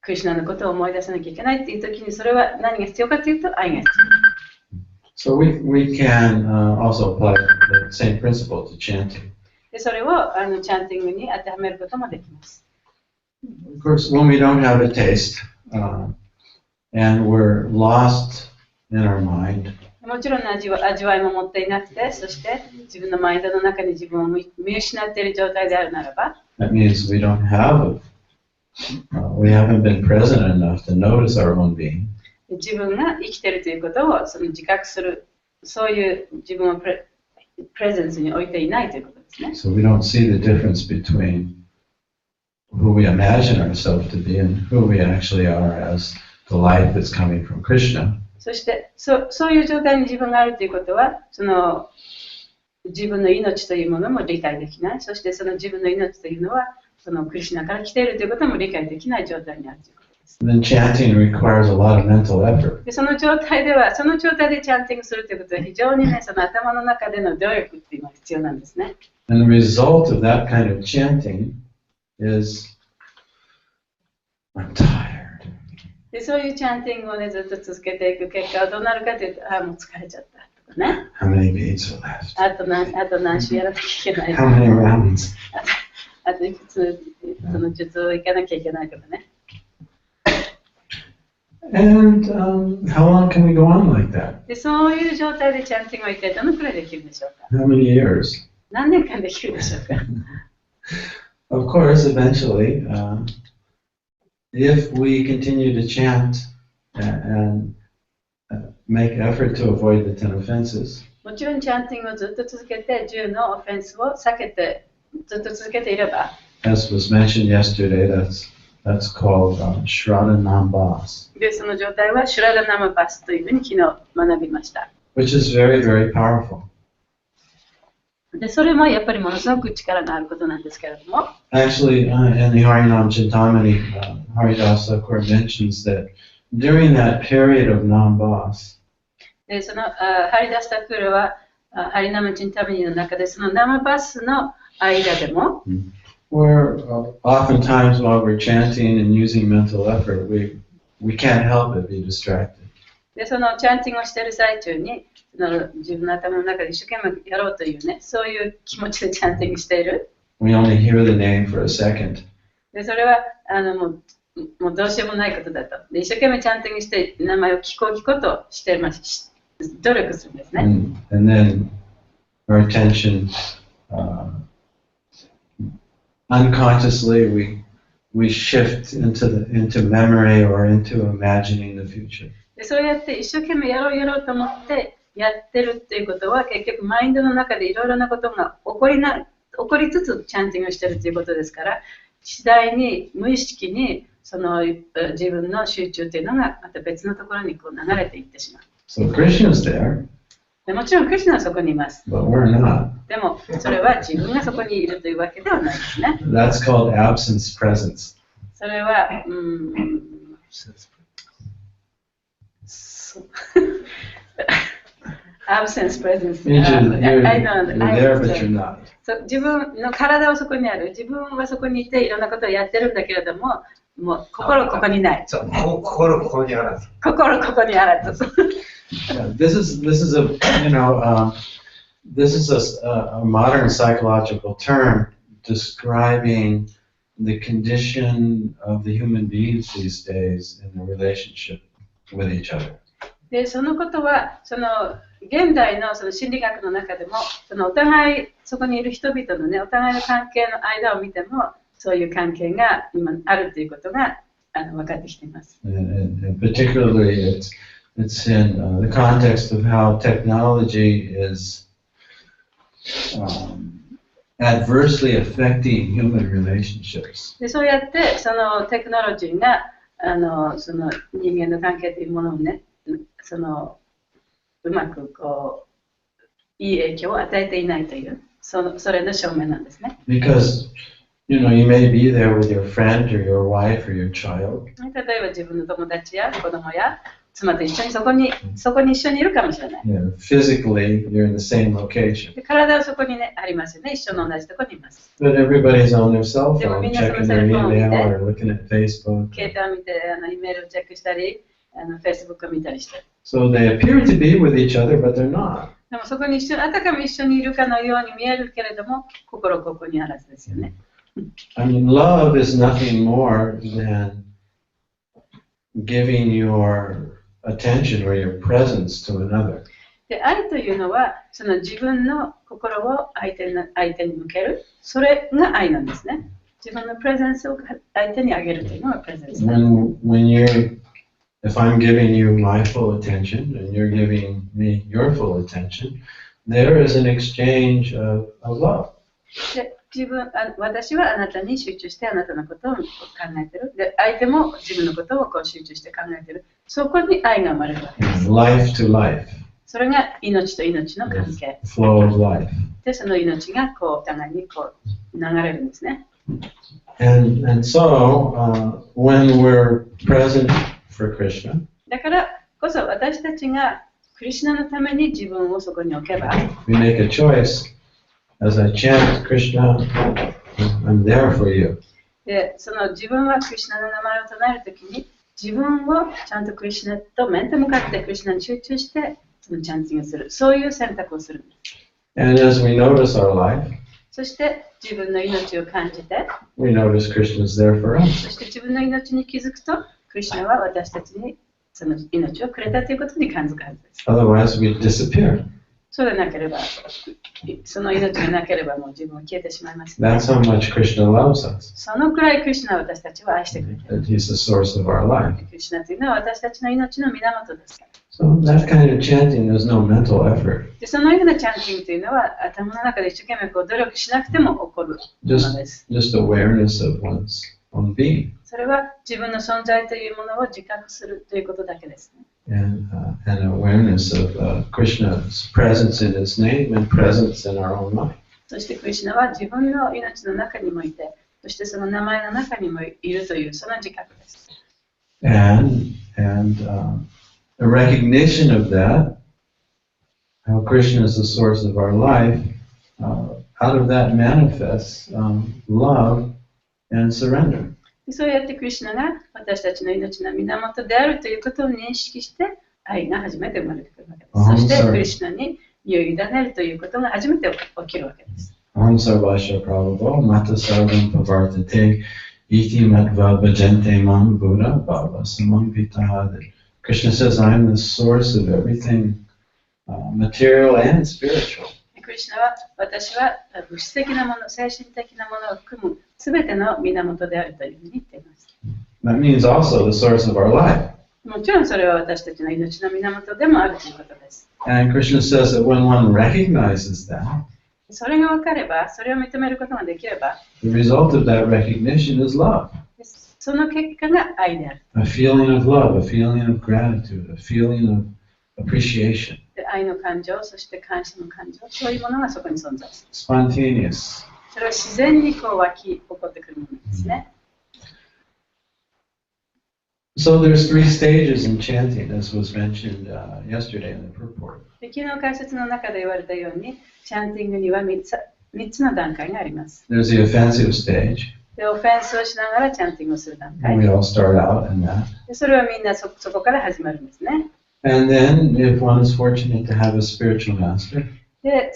[SPEAKER 6] クリシュナのことを思い出さなきゃいけないっていう時に、それは何が必要かというと愛が必要。
[SPEAKER 5] So we can also apply the same principle to chanting.
[SPEAKER 6] でそれをチャンティングに当てはめることもできます。
[SPEAKER 5] Of course, when we don't have a taste and we're lost in our mind,
[SPEAKER 6] もちろん味わいも持っていなくて、そして自分のマインドの中に自分を見失っている状態であるならば、
[SPEAKER 5] that means we haven't been present enough to notice our own being.
[SPEAKER 6] 自分が生きているということをその自覚する、そういう自分をプレゼンスに置いていないということですね。
[SPEAKER 5] So we don't see the difference between who we imagine ourselves to be and who we actually are as the light that's coming from Krishna.
[SPEAKER 6] そしてそういう状態に自分があるということは、その自分の命というものも理解できない。そしてその自分の命というのは、そのクリシュナから来ているということも理解できない状態にあるということです。
[SPEAKER 5] Then chanting requires a lot of mental effort.
[SPEAKER 6] でその状態でチャンティングするということは非常にね、その頭の中での努力っていうのが必要なんですね。
[SPEAKER 5] And the result of that kind of chanting is, I'm tired.
[SPEAKER 6] でそういうチャンティングをね、ずっと続けていく結果はどうなるかというと、もう疲れちゃったとかね。
[SPEAKER 5] How many beads are left?
[SPEAKER 6] あと何週やらなきゃいけない。
[SPEAKER 5] How many rounds?
[SPEAKER 6] あといくつその術を行かなきゃいけないとかね。
[SPEAKER 5] And how long can we go on like that?
[SPEAKER 6] でそういう状態でチャンティングは一体どのくらいできるでしょうか。
[SPEAKER 5] How many years?
[SPEAKER 6] 何年間できるでしょうか。
[SPEAKER 5] Of course, eventually, if we continue to chant and make effort to avoid the 10 offenses,
[SPEAKER 6] もちろんチャンティングをずっと続けて、10のオフェンスを避けて、ずっと続けていれば、
[SPEAKER 5] as was mentioned yesterday, that's called Shraddha-Nambas,
[SPEAKER 6] でその状態はシュラダナマバスというふうに昨日学びました。
[SPEAKER 5] which is very, very powerful.
[SPEAKER 6] でそれもやっぱりものすごく力のあることなんですけれども、
[SPEAKER 5] Actually, in the Harinam Chintamani, Haridas Thakur mentions that during that period of Nambas,
[SPEAKER 6] でそのハリダスタクールはハリナムチンタミニの中でそのナマバスの間でも、
[SPEAKER 5] where oftentimes while we're chanting and using mental effort, we can't help but be distracted.
[SPEAKER 6] で、そのチャンティングをしている最中に、自分の頭の中で一生懸命やろうというね、そういう気持ちでチャンティングしている。
[SPEAKER 5] We only hear the name for a second.
[SPEAKER 6] で、それはもうどうしようもないことだと。で、一生懸命チャンティングして名前を聞こうとしてます。努力するんですね。
[SPEAKER 5] And then our attention, unconsciously, we shift into memory or into imagining the future.
[SPEAKER 6] で、そうやって一生懸命やろうと思ってやってるっていうことは、結局マインドの中でいろいろなことが起こりつつチャンティングしてるということですから、次第に無意識にその自分の集中というのがまた別のところにこう流れていってしまう。
[SPEAKER 5] So Krishna's there.
[SPEAKER 6] でもちろんクリシュナはそこにいます。
[SPEAKER 5] But we're not.
[SPEAKER 6] でもそれは自分がそこにいるというわけではないですね。
[SPEAKER 5] That's called absence presence.
[SPEAKER 6] それは、absence presence.
[SPEAKER 5] You're there, but you're not.
[SPEAKER 6] 自分の体はそこにある。自分はそこにいていろんなことをやってるんだけれども、もう心ここにない。
[SPEAKER 4] 心ここにあらず。
[SPEAKER 6] 心ここにあらず。
[SPEAKER 5] This is a modern psychological term describing the condition of the human beings these days in the relationship with each other.
[SPEAKER 6] で、そのことは現代のその心理学の中でもお互いそこにいる人々のね、お互いの関係の間を見てもそういう関係が今あるということが分かってきています。
[SPEAKER 5] And particularly it's in the context of how technology is adversely affecting human relationships.
[SPEAKER 6] で、そうやってそのテクノロジーがその人間の関係というものをね、うまくこういい影響を与えていないというそれの証明なんですね。
[SPEAKER 5] Because you may be there with your friend or your wife or your child.
[SPEAKER 6] 例えば自分の友達や子供や妻と一緒にそこに一緒にいるかもしれない。
[SPEAKER 5] Physically, you're in the same location.
[SPEAKER 6] で、体はそこにねありますよね。一緒の同じところにいます。
[SPEAKER 5] But everybody's on their cell phone, checking their email or looking at Facebook.
[SPEAKER 6] 携帯を見てイメールをチェックしたり、Facebook を見たりして。
[SPEAKER 5] So they appear to be with each other, but they're not.
[SPEAKER 6] でもそこにあたかも一緒にいるかのように見えるけれども、心ここにあらずですよね。
[SPEAKER 5] I mean, love is nothing more than giving your attention or your presence to another.
[SPEAKER 6] で、愛というのは、その自分の心を相手に向ける、それが愛なんですね。自分のプレゼンスを相手にあげるというのがプレゼンスなんです。
[SPEAKER 5] If I'm giving you my full attention and you're giving me your full attention, there is an exchange of love.
[SPEAKER 6] で、私はあなたに集中してあなたのことを考えている。で、相手も自分のことをこう集中して考えている。そこに愛が生まれるわけです。
[SPEAKER 5] Life to life.
[SPEAKER 6] それが命と命の関係。
[SPEAKER 5] Flow of life.
[SPEAKER 6] で、その命がこうお互いにこう流れるんですね。
[SPEAKER 5] And so, when we're present for Krishna,
[SPEAKER 6] だからこそ私たちがクリシュナのために自分をそこに置けば、
[SPEAKER 5] we make a choice. As I chant Krishna, I'm there for you.
[SPEAKER 6] で、その自分はクリシュナの名前を唱えるときに、自分をちゃんとクリシュナと面と向かってクリシュナに集中して、そのチャンティングをする。そういう選択をするんです。
[SPEAKER 5] And as we notice our life,
[SPEAKER 6] そして自分の命を感じて、
[SPEAKER 5] we notice Krishna's there for us.
[SPEAKER 6] そして自分の命に気づくと、クリシュナは私たちにその命をくれたということに感づくはずです。
[SPEAKER 5] Otherwise, we'd disappear.
[SPEAKER 6] そうでなければ、その命がなければもう自分は消えてしまいます、
[SPEAKER 5] That's how much Krishna loves us.
[SPEAKER 6] そのくらいクリシュナは私たちを愛してくれている。
[SPEAKER 5] That He's the source of our life.
[SPEAKER 6] クリシュナというのは私たちの命の源ですから。
[SPEAKER 5] So that kind of chanting, there's no mental effort.
[SPEAKER 6] で、そのようなチャンティングというのは頭の中で一生懸命こう努力しなくても起こるものです。
[SPEAKER 5] Just awareness of one's own being.
[SPEAKER 6] それは自分の存在というものを自覚するということだけですね。
[SPEAKER 5] And awareness of Krishna's presence in His name and presence in our own mind.
[SPEAKER 6] そしてクリシュナは自分の命の中にもいて、そしてその名前の中にもいるというその自覚です。
[SPEAKER 5] And a recognition of that, how Krishna is the source of our life, out of that manifests love and surrender.
[SPEAKER 6] そうやってクリシュナが私たちの命の源であるということを認識して愛が初めて生まれてくるわけです。そしてクリシュナに身を委ねるということが初めて起きるわけです。
[SPEAKER 5] Om Sarvasya Prabhupada Mata Sarvam Pavartate Iti Matva Bhajante Mam Buddha Bhava Samam Pitahad. Krishna says, I am the source of everything material and spiritual.
[SPEAKER 6] クリシュナは私は物質的なもの、精神的なものを含むすべての源であるというふうに言っています。
[SPEAKER 5] That means also the source of our life.
[SPEAKER 6] もちろんそれは私たちの命の源でもあるということです。
[SPEAKER 5] And Krishna says that when one recognizes that,
[SPEAKER 6] それが分かれば、それを認めることができれば、
[SPEAKER 5] the result of that recognition is love.
[SPEAKER 6] その結果が愛である。
[SPEAKER 5] A feeling of love, a feeling of gratitude, a feeling of appreciation.
[SPEAKER 6] 愛の感情、そして感謝の感情、そういうものがそこに存在する。
[SPEAKER 5] Spontaneous.
[SPEAKER 6] それは自然にこう湧き起こってくるものですね。
[SPEAKER 5] So there's 3 stages in chanting, as was mentioned yesterday in the purport.
[SPEAKER 6] 昨日解説の中で言われたように、チャンティングには3つの段階があります。
[SPEAKER 5] There's the offensive stage.
[SPEAKER 6] で、オフェンスをしながらチャンティングをする段階。
[SPEAKER 5] We all start out in that.
[SPEAKER 6] で、それはみんなそこから始まるんですね。
[SPEAKER 5] And then, if one is fortunate to have a spiritual master,
[SPEAKER 6] で、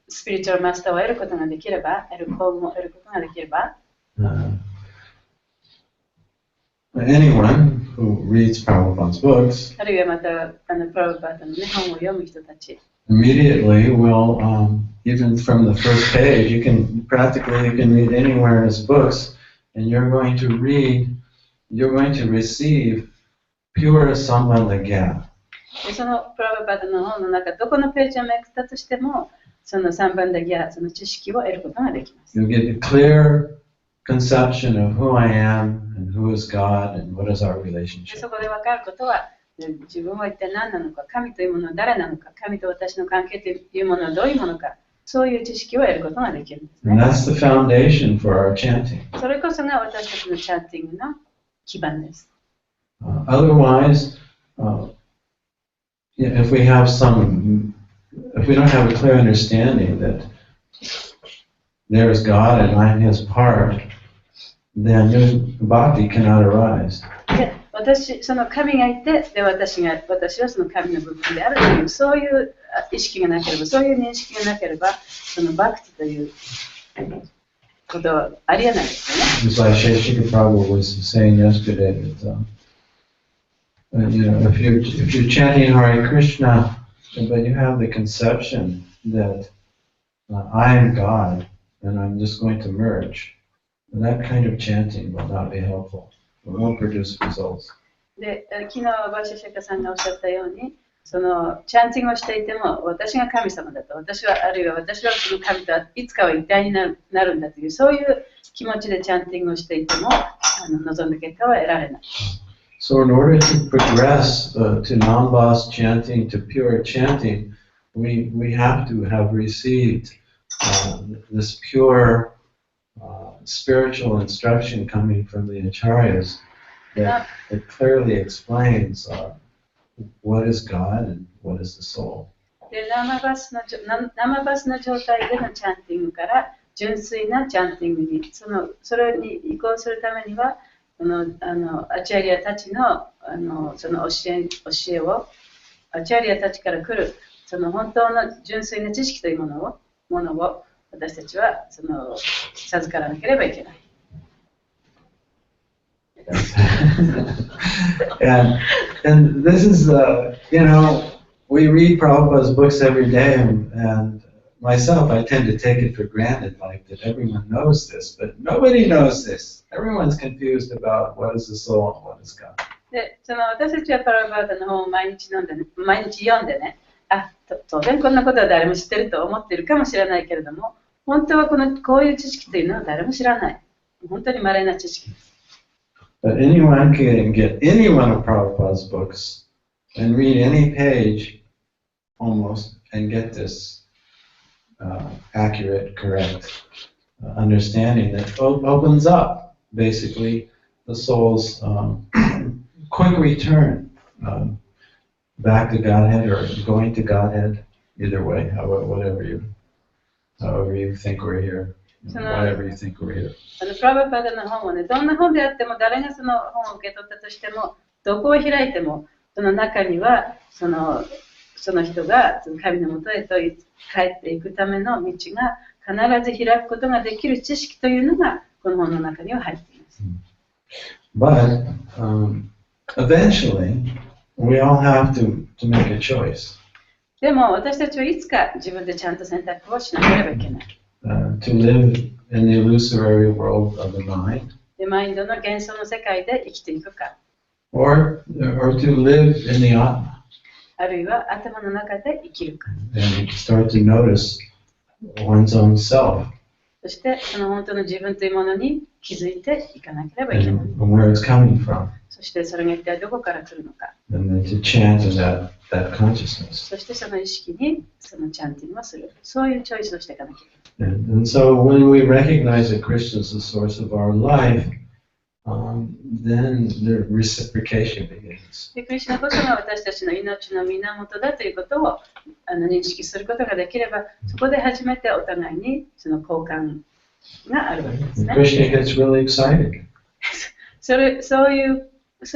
[SPEAKER 6] スピリチュアルマスターを得ることができれば、法も得ることができれば、
[SPEAKER 5] anyone who reads Prabhupada's books
[SPEAKER 6] あるいはまたプラブパータの、ね、本を読む人たち、
[SPEAKER 5] immediately will, even from the first page, you can read anywhere in his books, and you're going to receive pure Sambandha-gyan.
[SPEAKER 6] でそのプラブパータの本の中、どこのページをめくったとしても、そのサンバンダギャ、その知識を得ることができます。
[SPEAKER 5] You get a clear conception of who I am and who is God and what is our
[SPEAKER 6] で
[SPEAKER 5] relationship.
[SPEAKER 6] そこで分かることは、自分は一体何なのか、神というものは誰なのか、神と私の関係というものはどういうものか、そういう知識を得ることができるんです
[SPEAKER 5] And
[SPEAKER 6] ね。
[SPEAKER 5] that's the foundation for our chanting.
[SPEAKER 6] それこそが私たちのチャンティングの基盤です。
[SPEAKER 5] Otherwise, if we don't have a clear understanding that there is God and I'm His part, then bhakti cannot arise.
[SPEAKER 6] で、その神がいて、で私はその神の部分であるという、そういう意識がなければ、そういう認識がなければ、そのバクティということはありえないですよね。
[SPEAKER 5] Just like Sheshika Prabhu was saying yesterday, that if you're chanting Hare Krishna, but you have the conception that I am God and I'm just going to merge, that kind of chanting will not be helpful. It won't produce results.
[SPEAKER 6] で、昨日バーシャシェカさんがおっしゃったように、そのチャンティングをしていても、私が神様だと、あるいは私はその神といつかは一体になるんだという、そういう気持ちでチャンティングをしていても、望んだ結果は得られない。
[SPEAKER 5] So in order to progress to non-boss chanting, to pure chanting, we have to have received this pure spiritual instruction coming from the acharyas that clearly explains what is God and what is the soul.
[SPEAKER 6] で、生バスの状態でのチャンティングから純粋なチャンティングに、それに移行するためには、アチャリアたちの、その教えを、アチャリアたちから来る、その本当の純粋な知識というものを私たちは授からなければいけない。
[SPEAKER 5] and this is, we read Prabhupada's books every day, and myself, I tend to take it for granted, like that everyone knows this, but nobody knows this. Everyone's confused about what is the soul and what is God.
[SPEAKER 6] で、私たちはパラバータの本を毎日読んでね、当然こんなことは誰も知ってると思っているかもしれないけれども、本当はこういう知識というのは誰も知らない。本当に稀な知識です。
[SPEAKER 5] But anyone can get any one of Prabhupada's books and read any page almost and get this accurate, correct understanding that opens up basically the soul's quick return back to Godhead or going to Godhead, either way, whatever you however you think we're here, whatever you think we're here.
[SPEAKER 6] プラバパダの本はね、どんな本であっても、誰がその本を受け取ったとしても、どこを開いても、その中には、その人が神のもとへと帰っていくための道が必ず開くことができる知識というのが、この本の中には入っています。
[SPEAKER 5] But eventually, we all have to make a choice.
[SPEAKER 6] でも私たちはいつか自分でちゃんと選択をしなければいけない。
[SPEAKER 5] To live in the illusory world of the mind.
[SPEAKER 6] で、マインドの幻想の世界で生きていくか。
[SPEAKER 5] Or to live in the Atma.
[SPEAKER 6] あるいは頭の中で生きるか。
[SPEAKER 5] And start to notice one's own self.
[SPEAKER 6] そしてその本当の自分というものに気づいていかなければいけない。
[SPEAKER 5] And where it's coming from.
[SPEAKER 6] そしてそれが一体どこから来るのか。
[SPEAKER 5] And then to chant in that consciousness.
[SPEAKER 6] そしてその意識にそのチャンティングをする。そういうチョイスをしていかなきゃいけない。
[SPEAKER 5] And so when we recognize that Krishna is the source of our life, then the reciprocation begins.
[SPEAKER 6] で、クリシュナこそが私たちの命の源だということを認識することができれば、そこで初めてお互いにその交換があるわけですね。
[SPEAKER 5] Krishna gets really excited.
[SPEAKER 6] そ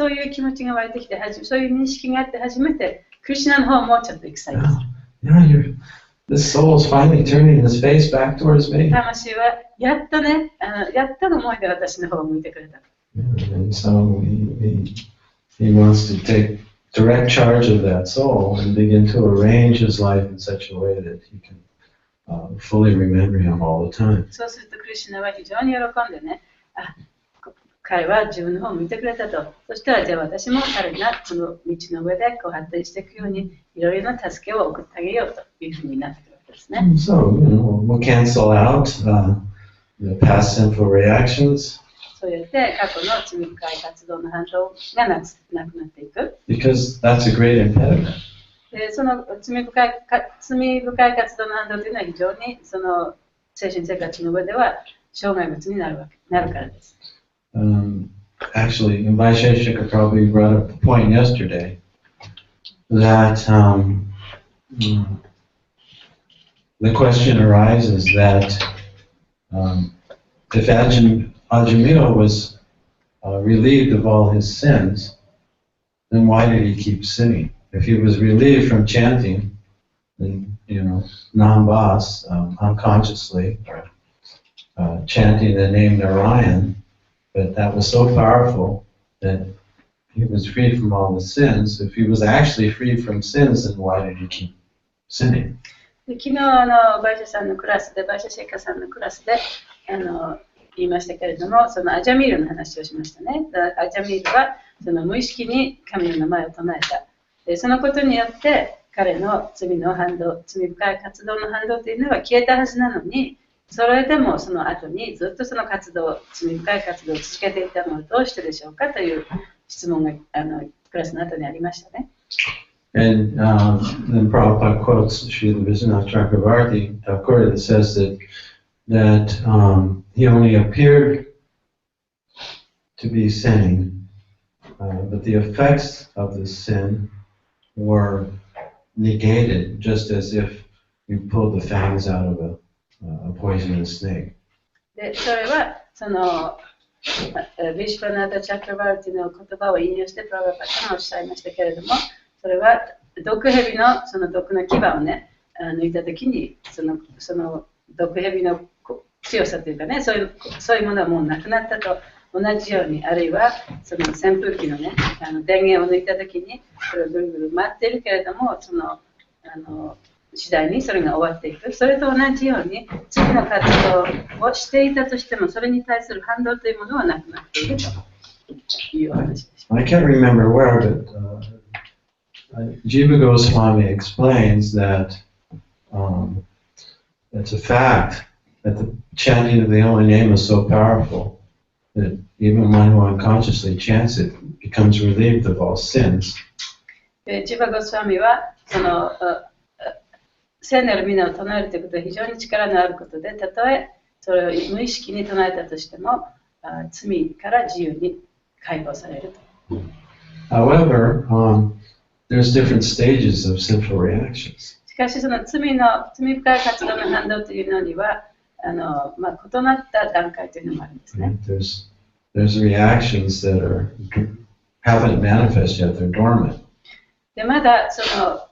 [SPEAKER 6] ういう気持ちが湧いてきて、そういう認識があって初めて、クリシュナの方もちょっとエキサイトする。
[SPEAKER 5] This soul is finally turning his face back towards me.
[SPEAKER 6] 魂はやっとね、やっとの思いで私の方を向いてくれた。
[SPEAKER 5] And so he wants to take direct charge of that soul and begin to arrange his life in such a way that he can fully remember him all the time.
[SPEAKER 6] そうするとクリシュナは非常に喜んでね、彼は自分の方を向いてくれたと。そしたらじゃあ私も彼がこの道の上でこう発展していくようにいろいろな助けを送ってあげようというふうになってくるわけですね。
[SPEAKER 5] So, we'll cancel out the past sinful reactions.
[SPEAKER 6] そうやって過去の罪深い活動の反動がなくなっていく。
[SPEAKER 5] Because that's a great impediment.
[SPEAKER 6] で、その罪深い活動の反動というのは非常にその精神生活の上では障害物になるからです。
[SPEAKER 5] Actually, Vaisheshika probably brought up the point yesterday that the question arises that if Ajamil was relieved of all his sins, then why did he keep sinning? If he was relieved from chanting, then, Nambas, unconsciously, chanting the name Narayan, but that was so powerful that he was freed from all the sins. If he was actually freed from sins, then why did he keep sinning?
[SPEAKER 6] 昨日バイシェさんのクラスで、バイシェシェイカさんのクラスで言いましたけれども、そのアジャミールの話をしましたね。アジャミールはその無意識に神の名前を唱えた。でそのことによって彼の罪深い活動の反動というのは消えたはずなのに、それでもその後にずっとその罪深い活動を続けていたのはどうしてでしょうかという質問がクラスの後にありましたね。
[SPEAKER 5] And then Prabhupada quotes Srila Vishwanath Chakravarti Thakur that says that he only appeared to be sinning, but the effects of the sin were negated, just as if you pulled the fangs out of a poisonous snake.
[SPEAKER 6] でそれはそのヴィシュヴァナタ・チャクラバルティの言葉を引用してプラバパタがおっしゃいましたけれども、それは毒蛇のその毒の牙をね抜いたときにその毒蛇の強さというかねそういうものはもうなくなったと同じように、あるいはその扇風機のね電源を抜いたときにそれをぐるぐる回っているけれどもその次第にそれが終わっていく。それと同じように次の活動をしていたとしてもそれに対する反動というものはなくなっているというお話でした。
[SPEAKER 5] I can't remember where, but Jiva Goswami explains that it's a fact that the chanting of the holy name is so powerful that even when one unconsciously chants it, becomes relieved of all sins.
[SPEAKER 6] ジバゴスワミはその聖なる皆を唱えるということは非常に力のあることで、たとえそれを無意識に唱えたとしても罪から自由に解放されると。
[SPEAKER 5] However, there's different stages of sinful reactions.
[SPEAKER 6] しかしその罪深い活動の反動というのには異なった段階というのもあるんですね。
[SPEAKER 5] There's reactions that haven't manifest yet, they're dormant.
[SPEAKER 6] でまだその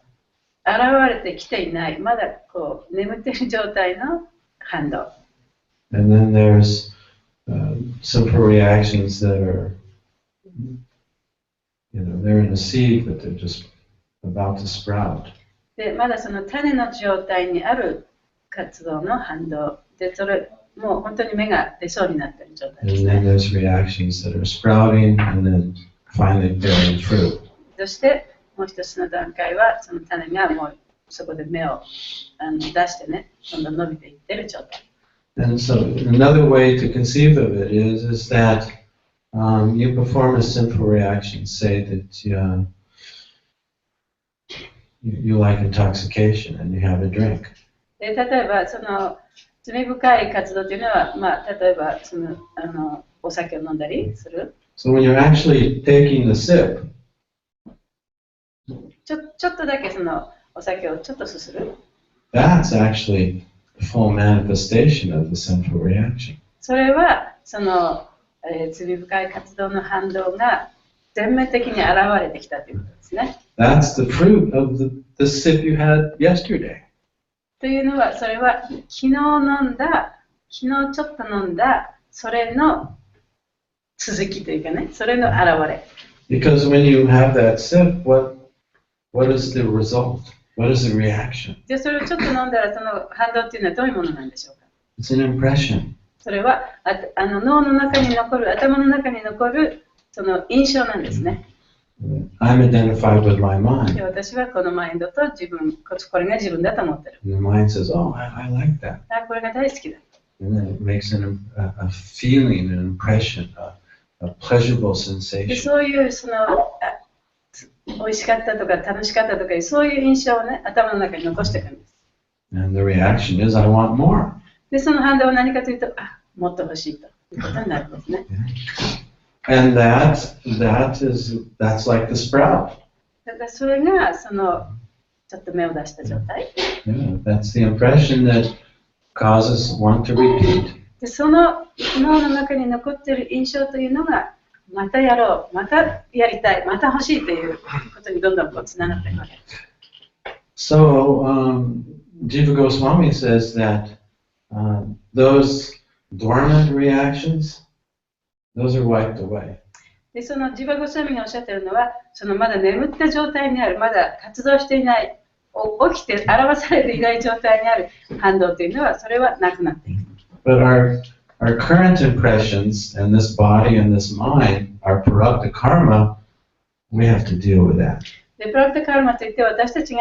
[SPEAKER 6] 現れてきていない、まだこう眠っている状態の反動。
[SPEAKER 5] And then there's simple reactions that are, they're in a seed, but they're just about to sprout.
[SPEAKER 6] でまだその種の状態にある活動の反動で、それもう本当に芽が出そうになっている状態です
[SPEAKER 5] And then
[SPEAKER 6] ね。
[SPEAKER 5] there's reactions that are sprouting and then finally bearing fruit.
[SPEAKER 6] そしてもう一つの段階はその種がもうそこで芽を出してね、どんどん伸びていっている状態。
[SPEAKER 5] And so another way to conceive of it is that you perform a simple reaction. Say that you like intoxication and you have a drink.
[SPEAKER 6] で例えばその罪深い活動というのは、例えばそのお酒を飲んだりする。
[SPEAKER 5] So when you're actually taking the sip,
[SPEAKER 6] ちょっとだけそのお酒をちょっとすする。
[SPEAKER 5] that's actually the full manifestation of the sinful reaction.
[SPEAKER 6] それはその、罪深い活動の反動が全面的に現れてきたということですね。
[SPEAKER 5] That's the fruit of the sip you had yesterday.
[SPEAKER 6] というのは、それは昨日ちょっと飲んだ、それの続きというかね、それの現れ。
[SPEAKER 5] Because when you have that sip, what is the result? What is the reaction?
[SPEAKER 6] で、それをちょっと飲んだら、その反動というのはどういうものなんでしょうか。
[SPEAKER 5] It's an impression.
[SPEAKER 6] それは脳の中に残る、頭の中に残るその印象なんですね。
[SPEAKER 5] I'm identified with my
[SPEAKER 6] で
[SPEAKER 5] mind.
[SPEAKER 6] 私はこのマインドとこれが自分だと思ってる。
[SPEAKER 5] And the mind says, oh, I like that.
[SPEAKER 6] これが大好きだ。
[SPEAKER 5] And then it makes a feeling, an impression, a pleasurable
[SPEAKER 6] で
[SPEAKER 5] sensation.
[SPEAKER 6] そういうその美味しかったとか楽しかったとかそういう印象をね、頭の中に残していくんです。
[SPEAKER 5] And the reaction is, I want more.
[SPEAKER 6] で、その反動は何かというと、もっと欲しいということになるんですね。
[SPEAKER 5] And that's like the sprout.
[SPEAKER 6] だからそれがそのちょっと芽を出した状態。
[SPEAKER 5] Yeah, that's the impression that causes one to repeat.
[SPEAKER 6] で、その脳の中に残っている印象というのが、またやろう、またやりたい、また欲しいということにどんどんこうつながっていくわけです。
[SPEAKER 5] So, Jiva Goswami says that those dormant reactions, those are wiped away.
[SPEAKER 6] で、そのジバゴスワミがおっしゃっているのは、そのまだ眠った状態にある、まだ活動していない、起きて表されていない状態にある反動というのは、それはなくなっていく。
[SPEAKER 5] But our current impressions and this body and this mind, our prarabdha karma, we have to deal with that.
[SPEAKER 6] で、プラクタカルマといって私たちが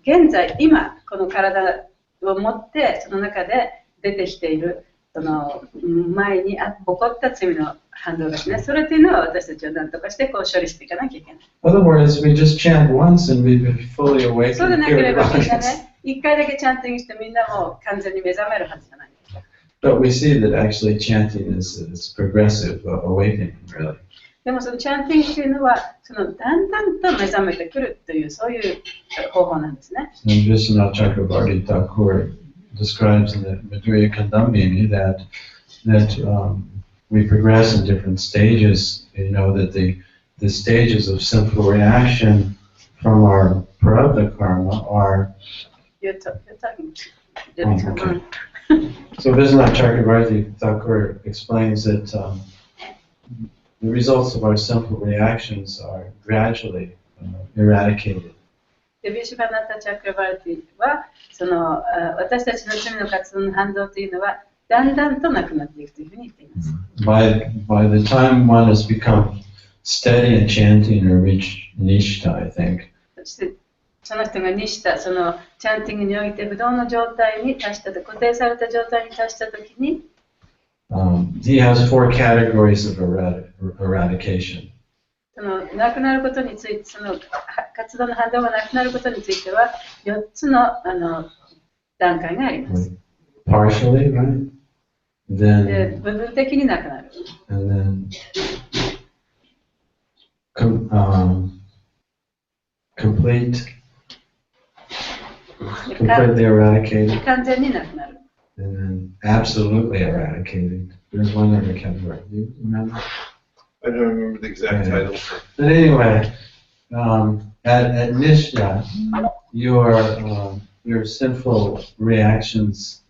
[SPEAKER 6] 現在、今、この体を持って、その中で出てきている、その前に起こった罪の反動ですね。それというのは私たちは何とかしてこう処理していかなきゃいけない。
[SPEAKER 5] In other words, we just chant once and we fully
[SPEAKER 6] そうで
[SPEAKER 5] awaken
[SPEAKER 6] なけれ
[SPEAKER 5] here.
[SPEAKER 6] ばみんなね、一回だけチャンティングしてみんなもう完全に目覚めるはずじゃないですか。
[SPEAKER 5] But we see that actually chanting is progressive awakening, really.
[SPEAKER 6] でもそのチャンティングというのは、そのだんだんと目覚めてくるというそういう方法なんですね。
[SPEAKER 5] And Vishwanath Chakravarti Thakur describes in the Madhurya Kandambini that we progress in different stages. You know that the stages of sinful reaction from our prarabdha karma are.
[SPEAKER 6] You're talking.
[SPEAKER 5] Okay. So Vishwanath Chakravarti Thakur explains that the results of our sinful reactions are gradually eradicated.
[SPEAKER 6] でビシュバナタ・チャクラバルティはその私たちの罪の活動の反動というのはだんだんとなくなっていくというふうに言っています。
[SPEAKER 5] By the time one has become steady in chanting or reached nishta, I think.
[SPEAKER 6] そしてその人がニシタ、そのチャンティングにおいて不動の状態に達したと、固定された状態に達したときに、
[SPEAKER 5] he has 4 categories of eradication.
[SPEAKER 6] そのなくなることについて、その活動の反動がなくなることについては、4つの段階があります。
[SPEAKER 5] Partially, right?
[SPEAKER 6] で
[SPEAKER 5] Then,
[SPEAKER 6] 部分的になくなる。
[SPEAKER 5] and then complete completely eradicated,
[SPEAKER 6] 完全になくなる。
[SPEAKER 5] and then absolutely eradicated. There's one other category. You remember?
[SPEAKER 8] I don't remember the exact
[SPEAKER 5] Yeah.
[SPEAKER 8] title.
[SPEAKER 5] But anyway, at Nishya, your sinful reactions,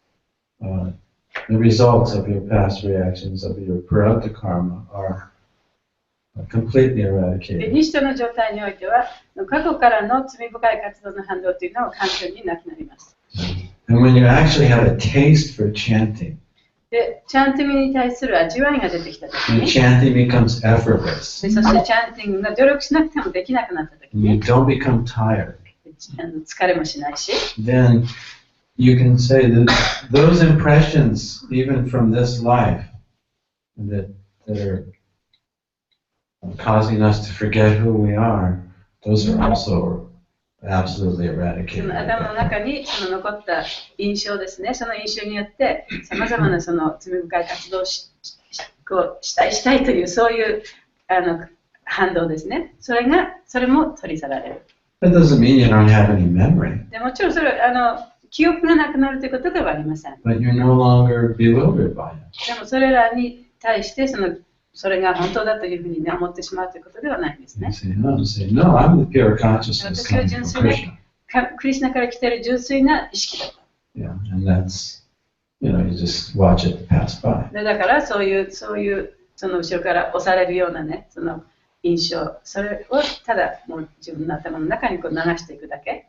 [SPEAKER 5] the results of your past reactions of your prarabdha karma are completely
[SPEAKER 6] で、
[SPEAKER 5] eradicated.
[SPEAKER 6] ニシトの状態においては、過去からの罪深い活動の反動というのは完全になくなります。
[SPEAKER 5] And when you actually have a taste for chanting,
[SPEAKER 6] で、チャンティングに対する味わいが出てきたとき
[SPEAKER 5] and
[SPEAKER 6] に、
[SPEAKER 5] chanting becomes effortless,
[SPEAKER 6] でそしてチャンティングが努力しなくてもできなくなったとき
[SPEAKER 5] and you
[SPEAKER 6] に、
[SPEAKER 5] don't become tired,
[SPEAKER 6] 疲れもしないし、
[SPEAKER 5] then you can say that those impressions, even from this life, that are causing us to forget who we are, those are also absolutely
[SPEAKER 6] そ
[SPEAKER 5] eradicated.
[SPEAKER 6] の頭の中にその残った印象ですね、その印象によって、さまざまなその罪深い活動をしたいという、そういう反動ですね。それも取り去られる。
[SPEAKER 5] That doesn't mean you don't have any memory,
[SPEAKER 6] でもちろんそれ記憶がなくなるということではありません。
[SPEAKER 5] but you're no longer bewildered by it.
[SPEAKER 6] でもそれらに対してそれが本当だというふうに、ね、思ってしまうということではないんです
[SPEAKER 5] You
[SPEAKER 6] ね。
[SPEAKER 5] say, no, I'm the pure consciousness
[SPEAKER 6] 私は
[SPEAKER 5] coming
[SPEAKER 6] 純
[SPEAKER 5] from
[SPEAKER 6] 粋な
[SPEAKER 5] Krishna.
[SPEAKER 6] クリシュナから来ている純粋な意識だと。
[SPEAKER 5] Yeah, and that's, you just watch it pass by.
[SPEAKER 6] でだからそういうその後ろから押されるようなね、その印象、それをただもう自分の頭の中にこう流していくだけ、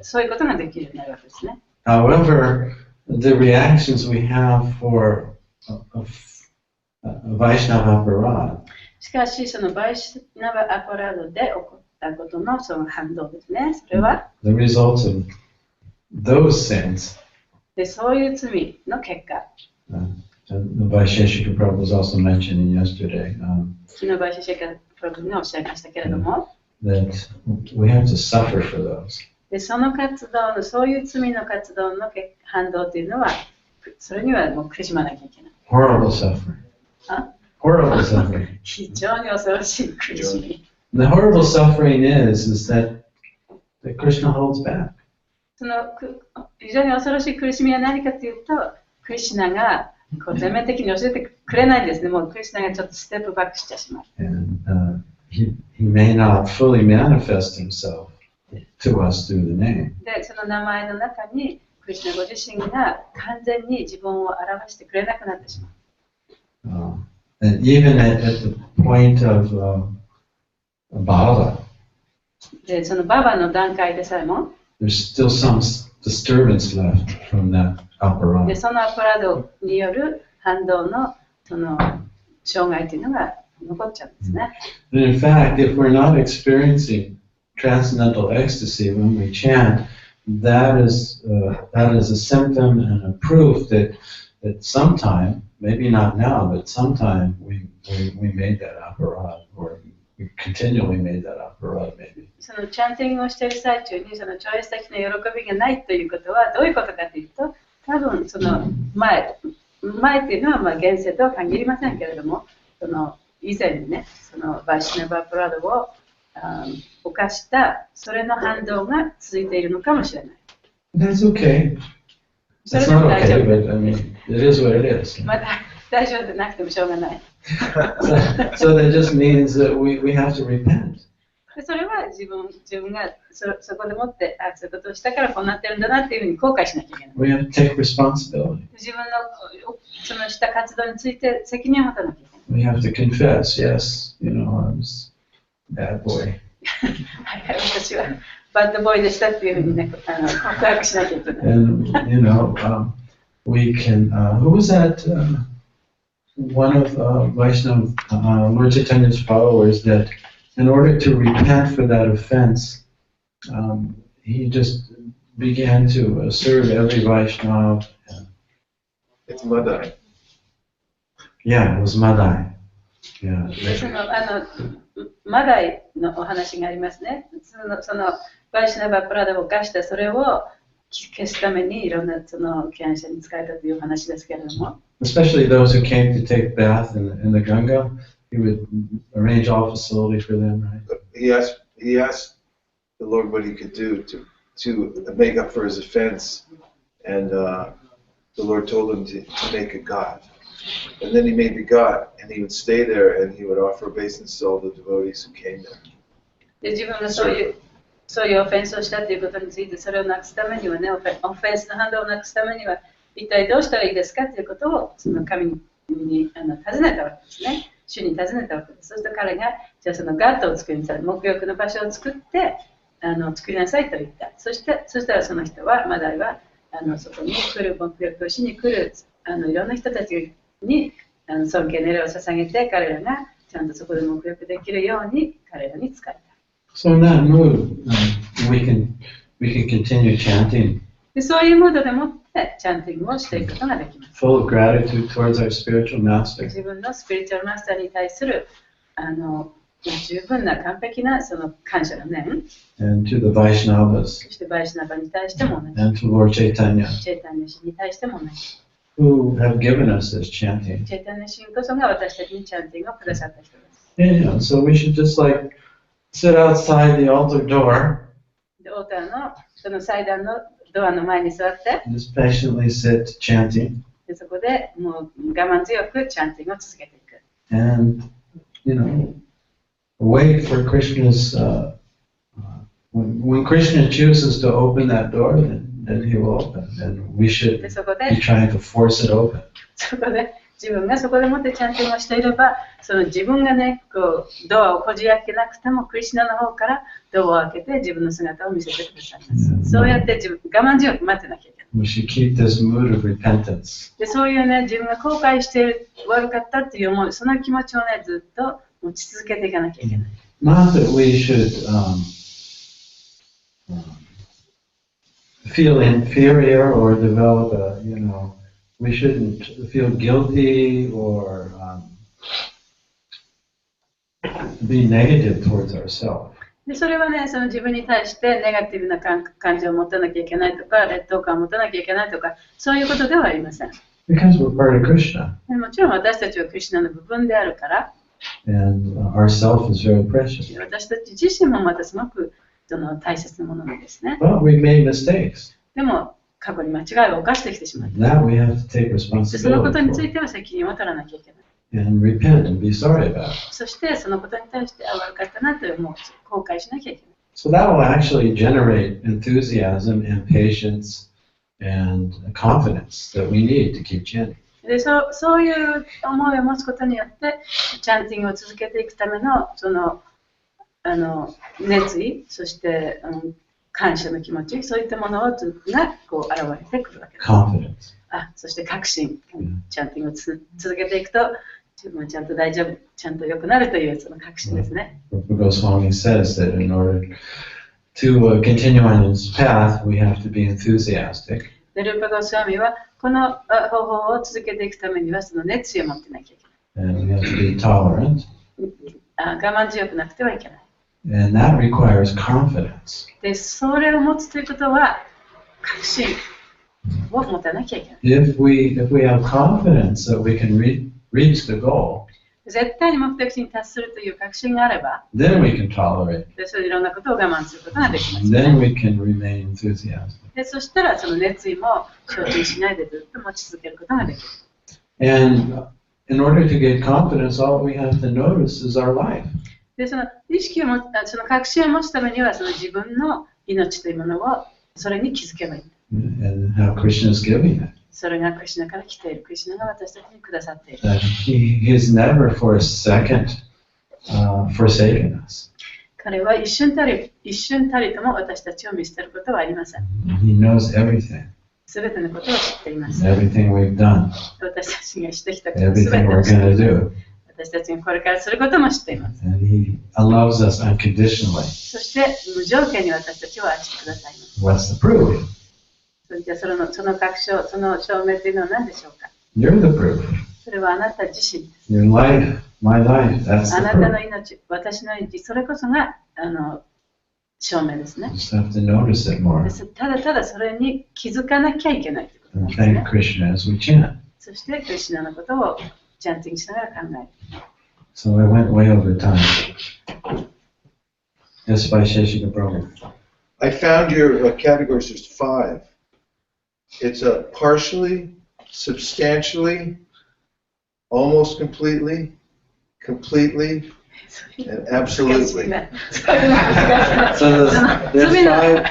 [SPEAKER 6] そういうことができるようになるわけですね。
[SPEAKER 5] However, the reactions we have for a Vaishnava aparad,
[SPEAKER 6] しかし、そのバイシュナバアパラードで起こったことのその反動ですね。それは、
[SPEAKER 5] the results of those sins,
[SPEAKER 6] でそういう罪の結果、
[SPEAKER 5] and the Vaisheshika Prabhu was also mentioning yesterday,
[SPEAKER 6] 昨日バイシュシェカプログにおっしゃいましたけれども、
[SPEAKER 5] that we have to suffer for those.
[SPEAKER 6] でその活動の、そういう罪の活動の反動というのは、それにはもう苦しまなきゃいけない。
[SPEAKER 5] Horrible suffering.
[SPEAKER 6] あ
[SPEAKER 5] Horrible suffering.
[SPEAKER 6] 非常に恐ろしい苦しみ。
[SPEAKER 5] The horrible suffering is that Krishna holds back.
[SPEAKER 6] その非常に恐ろしい苦しみは何かというと、クリシュナがこう全面的に教えてくれないんですね。もうクリシュナがちょっとステップバックしてしまう。
[SPEAKER 5] And he may not fully manifest himself to us through the name.
[SPEAKER 6] で、その名前の中に、クリシュナご自身が完全に自分を表してくれなくなってしまう。
[SPEAKER 5] And even at the point of bhava,
[SPEAKER 6] で、そのババの段階でさえも、
[SPEAKER 5] there's still some disturbance left from that
[SPEAKER 6] で
[SPEAKER 5] aparad.
[SPEAKER 6] そのアパラードによる反動のその障害というのが残っちゃうんですね。
[SPEAKER 5] And in fact, if we're not experiencing transcendental ecstasy when we chant, that is a symptom and a proof that sometime, maybe not now, but sometime we made that aparad, or we continually made that aparad, maybe.
[SPEAKER 6] そのチャンティングをしている最中にその超越的な喜びがないということはどういうことかというと、多分その前というのはまあ現世とは限りませんけれども、その以前にね、そのバイシュナバプラドを犯したそれの反動が続いているのかもしれない。
[SPEAKER 5] That's okay.
[SPEAKER 6] それ
[SPEAKER 5] That's
[SPEAKER 6] でも
[SPEAKER 5] not
[SPEAKER 6] 大丈
[SPEAKER 5] okay,
[SPEAKER 6] 夫。
[SPEAKER 5] but I mean, it is what it is.
[SPEAKER 6] また大丈夫でなくてもしょうがない。
[SPEAKER 5] So that just means that we have to repent.
[SPEAKER 6] でそれは自分がそこでもってそういうことをしたからこうなってるんだなっていうふうに後悔しなきゃいけない。
[SPEAKER 5] We have to take responsibility.
[SPEAKER 6] 自分のそのした活動について責任を持たなきゃいけない。
[SPEAKER 5] We have to confess, yes, I was a bad boy.
[SPEAKER 6] はい、私はバッドボーイでしたっていうふうにね、告白しなきゃいけない。
[SPEAKER 5] And, we can, who was that? One of Vaishnava, Lord Chaitanya's followers, that in order to repent for that offense, he just began to serve every Vaishnava.
[SPEAKER 8] It's Madai.
[SPEAKER 5] Yeah, it was Madai. Yeah.
[SPEAKER 6] でそのマダイのお話がありますね。そのバイシュナバプラダを犯したそれを消すためにいろんなその敬愛者に使えたという話ですけれども。
[SPEAKER 5] Especially those who came to take bath in the Ganga, he would arrange all facility for them, right?
[SPEAKER 8] He asked the Lord what he could do to to make up for his offense, and the Lord told him to make a god. And then he made the god, and he would stay there, and he would offer obeisance to all the devotees who came there.
[SPEAKER 6] で自分がそういうオフェンスをしたということについて、それをなくすためにはね、オフェンスの反動をなくすためには、一体どうしたらいいですかということを、その神に尋ねたわけですね。主に尋ねたわけです。そして彼が、じゃあそのガットを作りなさい、沐浴の場所を作って、作りなさいと言った。そしたらその人は、マダイは、そこに来る、沐浴をしに来る、いろんな人たちに尊敬の礼を捧げて、彼らがちゃんとそこで沐浴できるように、彼らに仕えた。
[SPEAKER 5] So in that mood, we can continue chanting.
[SPEAKER 6] でそういうムードでもってチャンティングをしていくことができます。
[SPEAKER 5] Full of gratitude towards our spiritual master.
[SPEAKER 6] 自分のスピリチュアルマスターに対する十分な完璧なその感謝の念。
[SPEAKER 5] And to the Vaishnavas.
[SPEAKER 6] そしてバイシナバに対しても同じ。
[SPEAKER 5] And to Lord Chaitanya.
[SPEAKER 6] チェイタニア神に対しても同じ。
[SPEAKER 5] Who have given us this chanting.
[SPEAKER 6] チェイタニア神こそが私たちにチャンティングをくださった人です。
[SPEAKER 5] Yeah, so we should just like sit outside the altar door.
[SPEAKER 6] で、オーターのその祭壇のドアの前に座って、
[SPEAKER 5] just patiently sit chanting.
[SPEAKER 6] でそこでもう我慢強くチャンティングを続けていく。
[SPEAKER 5] And, wait for Krishna's, when Krishna chooses to open that door, then he will open. And we should be trying to force it open.
[SPEAKER 6] そこで自分がそこでもってチャンティングをしていれば、その自分がね、こうドアをこじ開けなくても、クリシュナの方からドアを開けて自分の姿を見せてくださいます。そうやって我慢強く待ってなきゃいけない。
[SPEAKER 5] We should keep this mood of repentance.
[SPEAKER 6] でそういうね、自分が後悔している、悪かったっていう思い、その気持ちをね、ずっと持ち続けていかなきゃいけない。
[SPEAKER 5] Not that we should feel inferior or develop a, we shouldn't feel guilty or be negative towards ourselves.
[SPEAKER 6] でそれはね、その自分に対してネガティブな感情を持たなきゃいけないとか、劣等感を持たなきゃいけないとか、そういうことではありません。
[SPEAKER 5] Because we're part of Krishna.
[SPEAKER 6] もちろん私たちはクリシュナの部分であるから、
[SPEAKER 5] and our self is very precious.
[SPEAKER 6] 私たち自身もまたすごく大切なものなんですね。
[SPEAKER 5] But we made mistakes.
[SPEAKER 6] でも過去に間違いを犯してきてしまった。
[SPEAKER 5] Now we have to take
[SPEAKER 6] そのこと
[SPEAKER 5] responsibility
[SPEAKER 6] につ
[SPEAKER 5] for
[SPEAKER 6] いては責任を取らなきゃいけない。
[SPEAKER 5] it and repent and be sorry about it.
[SPEAKER 6] そしてそのことに対して悪かったなと思う、後悔しなきゃいけない。
[SPEAKER 5] So that will actually generate enthusiasm and patience and confidence that we need to keep chanting.
[SPEAKER 6] でそういう思いを持つことによってチャンティングを続けていくための熱意、そして、感謝の気持ち、そういったものがこう現れてくるわけです。
[SPEAKER 5] Confidence.
[SPEAKER 6] そして確信、チャンティングを続けていくと自分はちゃんと大丈夫、ちゃんと良くなるというその確信ですね。
[SPEAKER 5] Rupa Goswami says that in order to continue on this path, we have to be enthusiastic.
[SPEAKER 6] でルーパ・ゴスワミはこの方法を続けていくためにはその熱意を持ってなきゃいけない。
[SPEAKER 5] And we have to be tolerant.
[SPEAKER 6] 我慢強くなくてはいけない。
[SPEAKER 5] And that requires confidence.
[SPEAKER 6] で、それを持つということは確信を持たなきゃいけない。
[SPEAKER 5] If we have confidence that we can reach the goal,
[SPEAKER 6] 絶対に目的地に達するという確信があれば、
[SPEAKER 5] then we can tolerate.
[SPEAKER 6] でそれでいろんなことを我慢することができます、
[SPEAKER 5] Then
[SPEAKER 6] ね。
[SPEAKER 5] we can remain enthusiastic.
[SPEAKER 6] でそしたらその熱意も承知しないでずっと持ち続けることができる。
[SPEAKER 5] And in order to get confidence, all we have to notice is our life.
[SPEAKER 6] でその意識をその確信を持つためにはその自分の命というものをそれに気づけばいい。
[SPEAKER 5] And how Krishna is giving it.
[SPEAKER 6] それがクリシュナから来ている。クリシュナが私たちにくださっている。
[SPEAKER 5] That he has never for a second forsaken us.
[SPEAKER 6] 彼は一瞬たりとも私たちを見捨てることはありません。
[SPEAKER 5] He knows everything.
[SPEAKER 6] すべてのことを知っています。
[SPEAKER 5] Everything we've done.
[SPEAKER 6] 私たちがしてきたことすべて
[SPEAKER 5] Everything
[SPEAKER 6] を
[SPEAKER 5] we're
[SPEAKER 6] 知ってい
[SPEAKER 5] going
[SPEAKER 6] ま
[SPEAKER 5] to
[SPEAKER 6] す。
[SPEAKER 5] do.
[SPEAKER 6] 私たちがこれからすることも知っています。
[SPEAKER 5] And he loves us unconditionally.
[SPEAKER 6] そして無条件に私たちを愛してくださいます。
[SPEAKER 5] What's the proof?
[SPEAKER 6] じゃあその確証、その証明というのは何でしょうか。
[SPEAKER 5] You're the proof.
[SPEAKER 6] それはあなた自身です。
[SPEAKER 5] Your life, my life, that's
[SPEAKER 6] あ
[SPEAKER 5] the
[SPEAKER 6] なたの
[SPEAKER 5] proof.
[SPEAKER 6] 命、私の命、それこそが証明ですね。
[SPEAKER 5] Just have to notice it more.
[SPEAKER 6] ただただそれに気づかなきゃいけないということなん
[SPEAKER 5] And
[SPEAKER 6] ですね
[SPEAKER 5] thank。Krishna as we chant.
[SPEAKER 6] そしてクリシュナのことをチャンティングしながら考える。
[SPEAKER 5] So I went way over time. Yes, by Sheshika Prabhu.
[SPEAKER 8] I found your categories. There's 5. It's partially, substantially, almost completely, completely, and absolutely.
[SPEAKER 5] So there's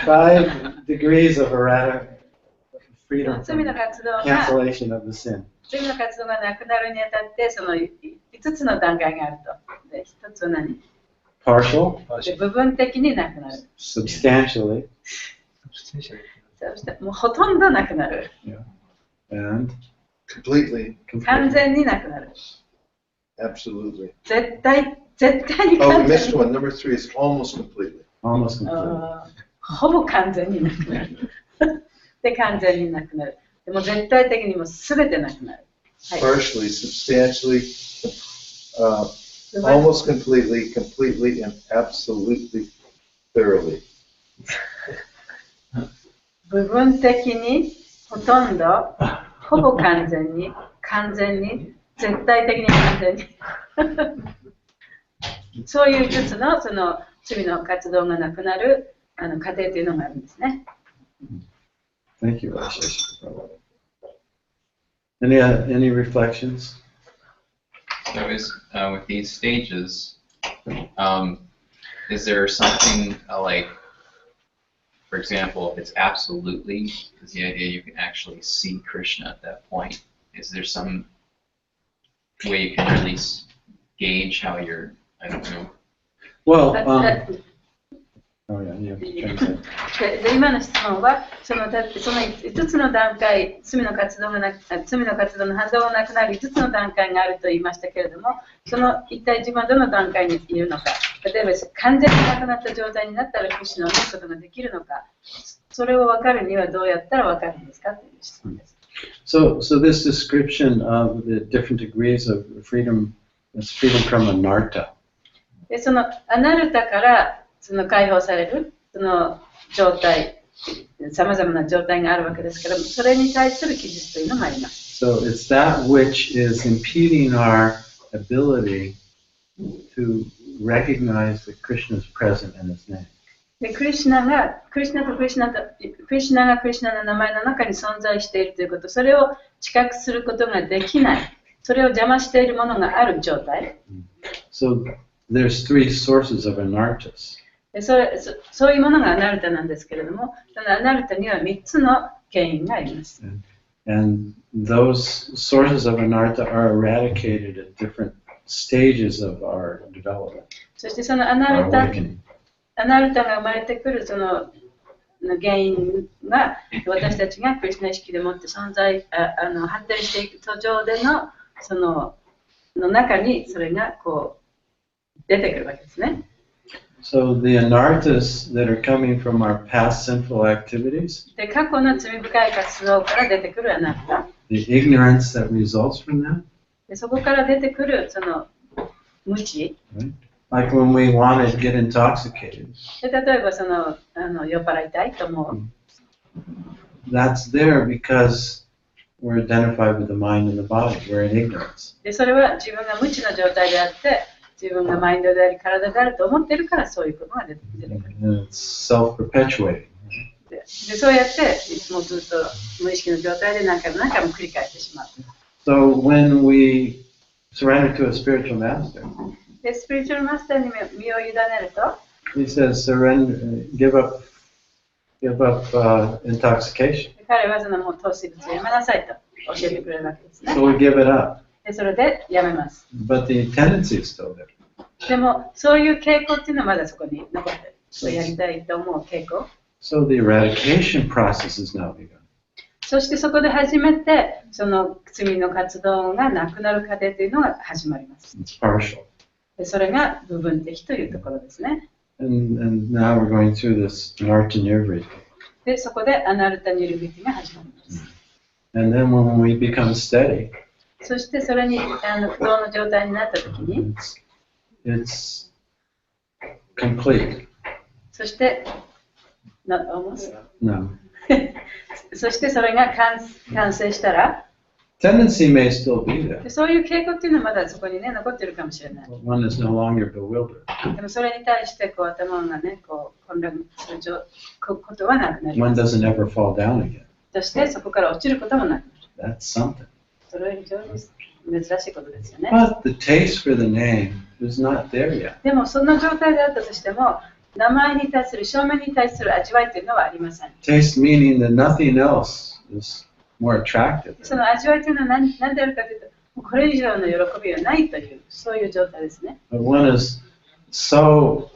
[SPEAKER 5] five degrees of freedom
[SPEAKER 6] 罪
[SPEAKER 5] from
[SPEAKER 6] の活動が
[SPEAKER 5] cancellation of the sin.
[SPEAKER 6] 罪の活動がなくなるにあたってその5つの段階があると。で1つは何
[SPEAKER 5] Partial,
[SPEAKER 6] で部分的になくなる。
[SPEAKER 5] substantially,
[SPEAKER 6] そしてもうほとんどなくなる。
[SPEAKER 5] and
[SPEAKER 8] Completely,
[SPEAKER 6] 完全になくなる。
[SPEAKER 8] absolutely.
[SPEAKER 6] 絶対に
[SPEAKER 8] Oh, we
[SPEAKER 6] 完
[SPEAKER 8] missed
[SPEAKER 6] 全に。
[SPEAKER 8] one. Number 3 is almost completely.
[SPEAKER 5] almost completely.
[SPEAKER 6] ほぼ完全になくなる。で、完全になくなる。でも絶対的にもう全てなくなる。はい。
[SPEAKER 8] Partially, substantially,
[SPEAKER 6] 部分
[SPEAKER 8] almost completely, completely, and absolutely, thoroughly.
[SPEAKER 6] 部分的にほとんど、ほぼ完全に、完全に、絶対的に完全に。そういう5つのその罪の活動がなくなる過程というのがあるんですね。
[SPEAKER 5] Thank you, Ashish. Any reflections?
[SPEAKER 9] So with these stages, is there something like, for example, if it's absolutely, is the idea you can actually see Krishna at that point? Is there some way you can really gauge how you're, I don't know.
[SPEAKER 5] Well, oh yeah, you have to translate.
[SPEAKER 6] で今の質問はその5つの段階、罪の活動の反動がなくなる5つの段階があると言いましたけれども、その一体自分はどの段階にいるのか、例えば完全になくなった状態になったらクリシュナを見ることができるのか、それを分かるにはどうやったら分かるんですかという質問です。
[SPEAKER 5] So this description of the different degrees of freedom is freedom from anartha.
[SPEAKER 6] でそのアナルタからその解放されるその状態、さまざまな状態があるわけですから、それに対する記述というのもあります。
[SPEAKER 5] So it's that which is impeding our ability to recognize that Krishna is present in His name.
[SPEAKER 6] でクリシュナがクリシュナの名前の中に存在しているということ、それを知覚することができない、それを邪魔しているものがある状態。
[SPEAKER 5] So there's 3 sources of anarthas.
[SPEAKER 6] でそういうものがアナルタなんですけれども、そのアナルタには3つの原因があります。
[SPEAKER 5] And those sources of anartha are eradicated at different stages of our development.
[SPEAKER 6] そしてそのアナルタが生まれてくるその原因が私たちがクリシュナ意識でもって発展していく途上でのその中にそれがこう出てくるわけですね。
[SPEAKER 5] So the anarthas that are coming from our past sinful activities,
[SPEAKER 6] で過去の罪深い活動から出てくるアナルタ、
[SPEAKER 5] the ignorance that results from that,
[SPEAKER 6] でそこから出てくるその無知、
[SPEAKER 5] right? Like when we want to get intoxicated,
[SPEAKER 6] で例えばその酔っ払いたいと思う。
[SPEAKER 5] that's there because we're identified with the mind and the body. We're in ignorance.
[SPEAKER 6] でそれは自分が無知の状態であって、自分がマインドであり体であると思っているからそういうことが出てくる。
[SPEAKER 5] And it's self-perpetuating.
[SPEAKER 6] でそうやっていつもずっと無意識の状態で何回も繰り返してしまう。
[SPEAKER 5] So when we surrender to a spiritual master,
[SPEAKER 6] でスピリチュアルマスターに身を委ねると、
[SPEAKER 5] he says, give up intoxication.
[SPEAKER 6] 彼はそのもう糖質物をやめなさいと教えてくれるわけですね。
[SPEAKER 5] So we give it up.
[SPEAKER 6] でそれでやめます。
[SPEAKER 5] But the tendency is still there.
[SPEAKER 6] でもそういう傾向っていうのはまだそこに残ってる。そうやりたいと思う傾向。
[SPEAKER 5] So the eradication process has now begun.
[SPEAKER 6] そしてそこで初めてその罪の活動がなくなる過程というのが始まります。
[SPEAKER 5] It's partial.
[SPEAKER 6] でそれが部分的というところですね。
[SPEAKER 5] And now we're going through this Narta Nirvriti.
[SPEAKER 6] でそこでアナルタニルヴィティが始まります。
[SPEAKER 5] And then when we become steady,
[SPEAKER 6] そしてそれに不動の状態になったときに、
[SPEAKER 5] it's complete.
[SPEAKER 6] そして、almost?
[SPEAKER 5] No.
[SPEAKER 6] そしてそれが完成したら、
[SPEAKER 5] Tendency may still be there.
[SPEAKER 6] そういう傾向っていうのはまだそこにね残ってるかもしれない。
[SPEAKER 5] One is no longer bewildered.
[SPEAKER 6] でもそれに対してこう頭がねこう混乱することはなくなり
[SPEAKER 5] One
[SPEAKER 6] ます。
[SPEAKER 5] doesn't ever fall down again.
[SPEAKER 6] そしてそこから落ちることもなくなる。
[SPEAKER 5] That's something.
[SPEAKER 6] それは非常に珍しいことですよね。
[SPEAKER 5] But the taste for the name is not there yet.
[SPEAKER 6] でもそんな状態であったとしても、名前に対する、証明に対する味わいというのはありません。
[SPEAKER 5] Taste meaning that nothing else is more attractive.
[SPEAKER 6] その味わいというのは何であるかというと、これ以上の喜びはないという、そういう状態ですね。
[SPEAKER 5] But one is so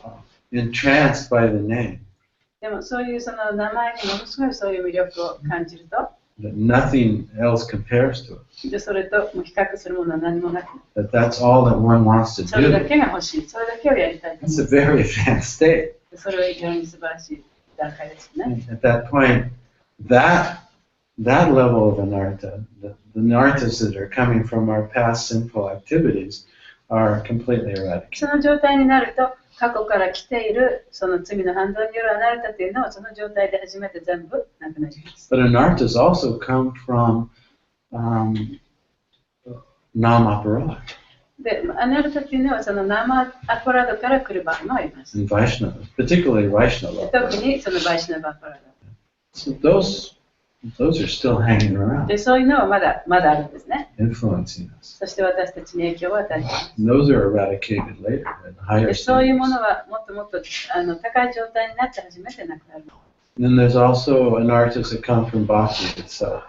[SPEAKER 5] entranced by the name
[SPEAKER 6] でもそういうその名前にものすごいそういう魅力を感じると、
[SPEAKER 5] that nothing else compares to it.
[SPEAKER 6] でそれともう比較するものは何もなく、
[SPEAKER 5] That that's all that one wants to
[SPEAKER 6] それだ
[SPEAKER 5] do.
[SPEAKER 6] けが欲しい、それだけをやりたいと
[SPEAKER 5] It's
[SPEAKER 6] 思
[SPEAKER 5] a
[SPEAKER 6] う。
[SPEAKER 5] very advanced state.
[SPEAKER 6] それは非常に素晴らしい段階ですよね。
[SPEAKER 5] At that point, that level of anartha, the anarthas that are coming from our past sinful activities, are completely
[SPEAKER 6] そ
[SPEAKER 5] eradicated.
[SPEAKER 6] の状態になると、過去から来ているその罪の反動によるアナルタというのはその状態で初めて全部なくなります。
[SPEAKER 5] But anarthas also come from nam-aparad
[SPEAKER 6] で、アナルタというのはその生アポラドから来る場合もあります。
[SPEAKER 5] and Vaishnava, particularly
[SPEAKER 6] で
[SPEAKER 5] Vaishnava.
[SPEAKER 6] 特にそのバイシナバアポラ
[SPEAKER 5] So those are still hanging
[SPEAKER 6] ド。
[SPEAKER 5] around,
[SPEAKER 6] で、そういうのはまだあるんですね。
[SPEAKER 5] influencing us.
[SPEAKER 6] そして私たちに影響を与えています。
[SPEAKER 5] And those are eradicated later in higher
[SPEAKER 6] で、そういうも
[SPEAKER 5] stages.
[SPEAKER 6] のはもっともっと高い状態になって初めてなくなる。
[SPEAKER 5] And then there's also anarthas that come from bhakti itself,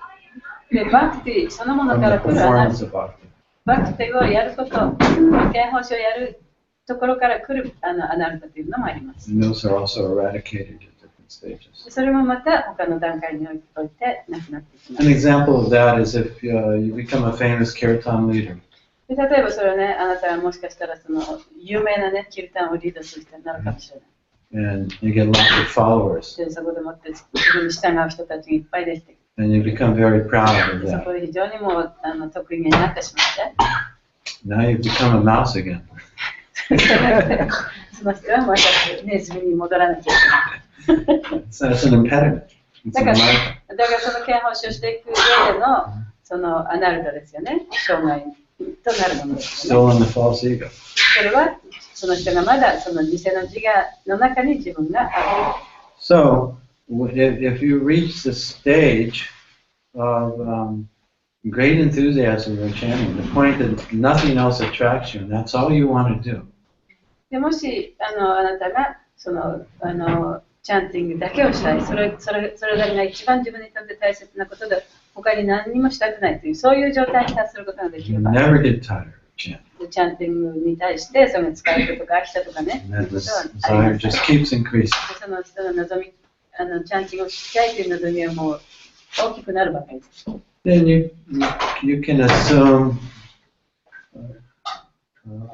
[SPEAKER 6] で、バクティそのもの
[SPEAKER 5] from
[SPEAKER 6] か
[SPEAKER 5] the
[SPEAKER 6] ら来るアナル
[SPEAKER 5] performance
[SPEAKER 6] タ。
[SPEAKER 5] of bhakti.
[SPEAKER 6] バクティをやること、憲法書をやるところから来るアナルタというのもあります。
[SPEAKER 5] And those are also eradicated at different stages.
[SPEAKER 6] それもまた他の段階においてなくなっていきま
[SPEAKER 5] An
[SPEAKER 6] す。
[SPEAKER 5] example of that is if you become a famous kirtan leader.
[SPEAKER 6] で例えばそれはね、あなたはもしかしたらその有名なね、キルタンをリードする人になるかもしれない。
[SPEAKER 5] And you get lots of followers,
[SPEAKER 6] でそこでもって自分に従う人たちがいっぱいできて、
[SPEAKER 5] and you become very proud of
[SPEAKER 6] そ
[SPEAKER 5] that.
[SPEAKER 6] こで非常にもう得意げになってしまって、
[SPEAKER 5] Now you become a mouse again.
[SPEAKER 6] その人はまたネズミに戻らなきゃいけない。
[SPEAKER 5] That's an impediment. It's
[SPEAKER 6] だ
[SPEAKER 5] an
[SPEAKER 6] から
[SPEAKER 5] impediment.
[SPEAKER 6] だからその憲法書をしていく上でのそのアナルタですよね、障害となるものですよね。
[SPEAKER 5] Still in the false ego.
[SPEAKER 6] それはその人がまだその偽の自我の中に自分がある。
[SPEAKER 5] So, if you reach the stage of great enthusiasm for chanting, the point that nothing else attracts you, and that's all you want to do,
[SPEAKER 6] でもしあなたがそのチャンティングだけをしたい、それだけが一番自分にとって大切なことで、他に何にもしたくないという、そういう状態に達することができ
[SPEAKER 5] you
[SPEAKER 6] る場合、
[SPEAKER 5] never get tired of chanting.
[SPEAKER 6] チャンティングに対してその疲れるとか飽きたとかね、
[SPEAKER 5] And
[SPEAKER 6] そういう
[SPEAKER 5] that
[SPEAKER 6] ことはあり
[SPEAKER 5] desire
[SPEAKER 6] ません。
[SPEAKER 5] just keeps increasing.
[SPEAKER 6] その人の望み、チャンティングを聞きたいという望みはもう大きくなるばかりです。
[SPEAKER 5] Then you can assume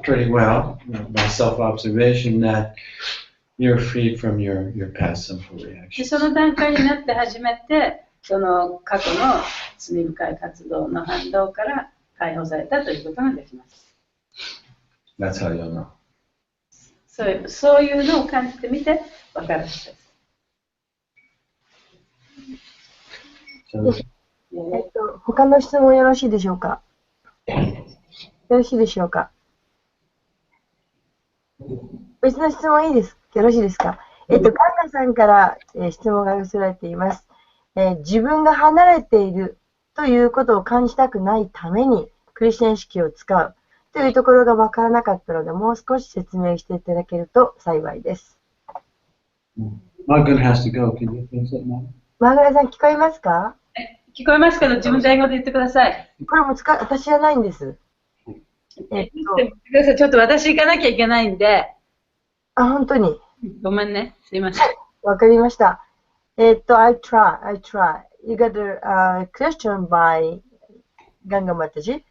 [SPEAKER 5] pretty well by self-observation that you're free from your past sinful
[SPEAKER 6] で
[SPEAKER 5] reactions.
[SPEAKER 6] その段階になって初めて、その過去の罪深い活動の反動から解放されたということができます。
[SPEAKER 5] That's how you'll know.
[SPEAKER 6] そういうのを感じてみて分かるんです。
[SPEAKER 5] So,
[SPEAKER 2] 他の質問よろしいでしょうか。よろしいでしょうか。別の質問いいです。よろしいですか。ガンガさんから、質問が寄せられています。自分が離れているということを感じたくないためにクリスチャン意識を使うというところが分からなかったので、もう少し説明していただけると幸いです。
[SPEAKER 5] Margaret has to go. Can you finish that now?
[SPEAKER 2] マーガレさん聞こえますか？
[SPEAKER 6] 聞こえますけど、自分で英語で言ってください。
[SPEAKER 2] これも私じゃないんです。
[SPEAKER 6] ちょっと私行かなきゃいけないんで。
[SPEAKER 2] あ、本当に。
[SPEAKER 6] ごめんね。すいません。
[SPEAKER 2] わかりました。I try. You got a question by ガンガマタジ。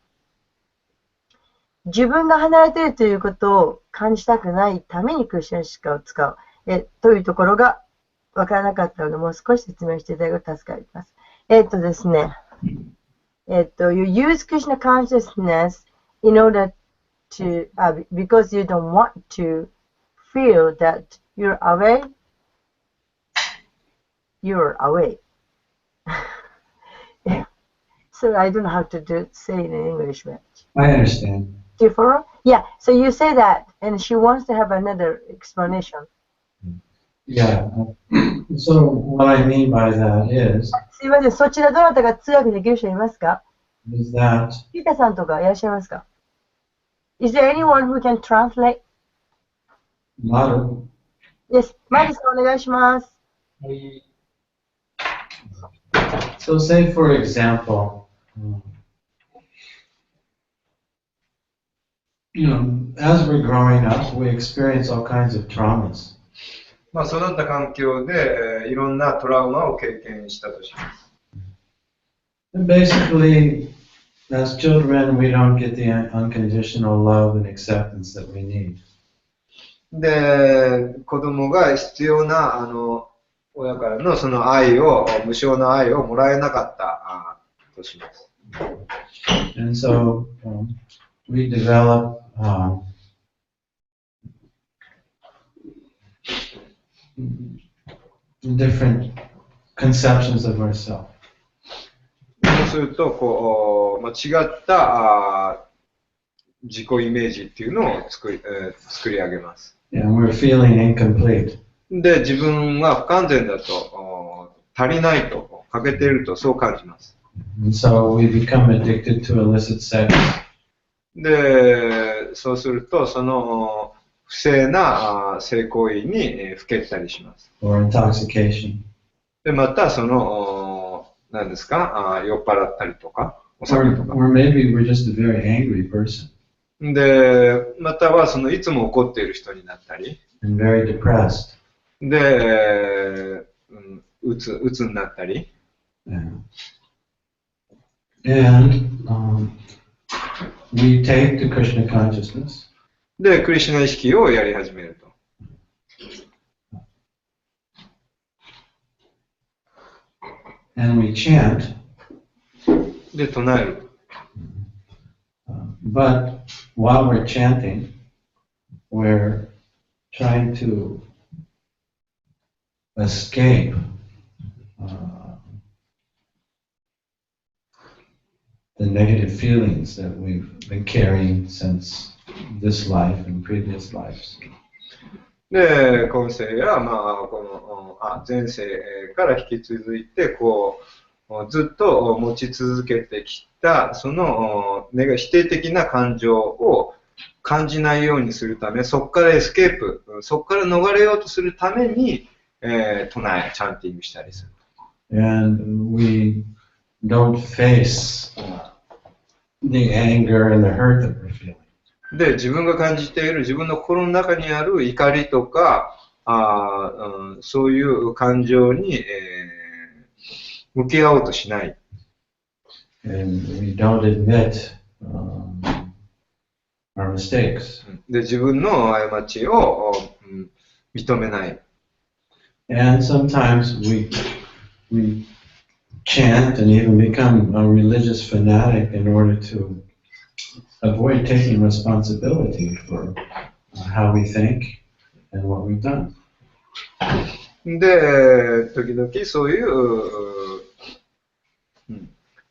[SPEAKER 2] 自分が離れているということを感じたくないためにクリスチャン意識を使う。というところがわからなかったので、もう少し説明していただくと助かります。ですね。You use Krishna consciousness in order to, because you don't want to feel that you're away. So I don't know how to say it in English much.
[SPEAKER 5] I understand.
[SPEAKER 2] Do you follow? Yeah, so you say that, and she wants to have another explanation.
[SPEAKER 5] Yeah. So what I mean by that is
[SPEAKER 2] すいません、そちらどなたが通訳できる人いますか？
[SPEAKER 5] that
[SPEAKER 2] ピーターさんとかいらっしゃいますか？ Is there anyone who can translate?
[SPEAKER 5] Maru,
[SPEAKER 2] Yes, マリさんお願いします。
[SPEAKER 5] so say for example, as we're growing up, we experience all kinds of traumas.
[SPEAKER 10] まあ、育った環境で、いろんなトラウマを経験したとします。
[SPEAKER 5] And basically, as children, we don't get the unconditional love and acceptance that we need.
[SPEAKER 10] で、子供が必要な、親からのその愛を、無償の愛をもらえなかったとします。
[SPEAKER 5] And so we develop different conceptions of ourselves.
[SPEAKER 10] そうすると、こう、違った自己イメージっていうのを作り上げます。
[SPEAKER 5] And we're feeling incomplete.
[SPEAKER 10] で、自分は不完全だと、足りないと、欠けていると、そう感じます。
[SPEAKER 5] And so we become addicted to illicit sex.
[SPEAKER 10] で、そうすると、その不正な性行為にふけったりします。
[SPEAKER 5] Or intoxication.
[SPEAKER 10] で、また、その、何ですか、酔っ払ったりとか、お酒とか。
[SPEAKER 5] Or maybe we're just a very angry person.
[SPEAKER 10] で、または、その、いつも怒っている人になったり。
[SPEAKER 5] And very depressed.
[SPEAKER 10] で、うつになったり。
[SPEAKER 5] Yeah. And we take to Krishna consciousness.
[SPEAKER 10] で、クリシュナ意識をやり始めると。
[SPEAKER 5] And we chant.
[SPEAKER 10] で、唱える。
[SPEAKER 5] But while we're chanting, we're trying to escape the negative feelings that we've been carrying since this life and previous lives.
[SPEAKER 10] で、今世や、この前世から引き続いて、こう、ずっと持ち続けてきた、その否定的な感情を感じないようにするため、そこからエスケープ、そこから逃れようとするために、唱え、チャンティングしたりする。
[SPEAKER 5] And we don't face the anger and the hurt that we're feeling.
[SPEAKER 10] で、自分が感じている自分の心の中にある怒りとか、そういう感情に、向き合おうとしない。
[SPEAKER 5] And we don't admit our mistakes.
[SPEAKER 10] で、自分の過ちを認めない。
[SPEAKER 5] And sometimes we chant and even become a religious fanatic in order to avoid taking responsibility for how we think and what we've done.
[SPEAKER 10] で、時々そういう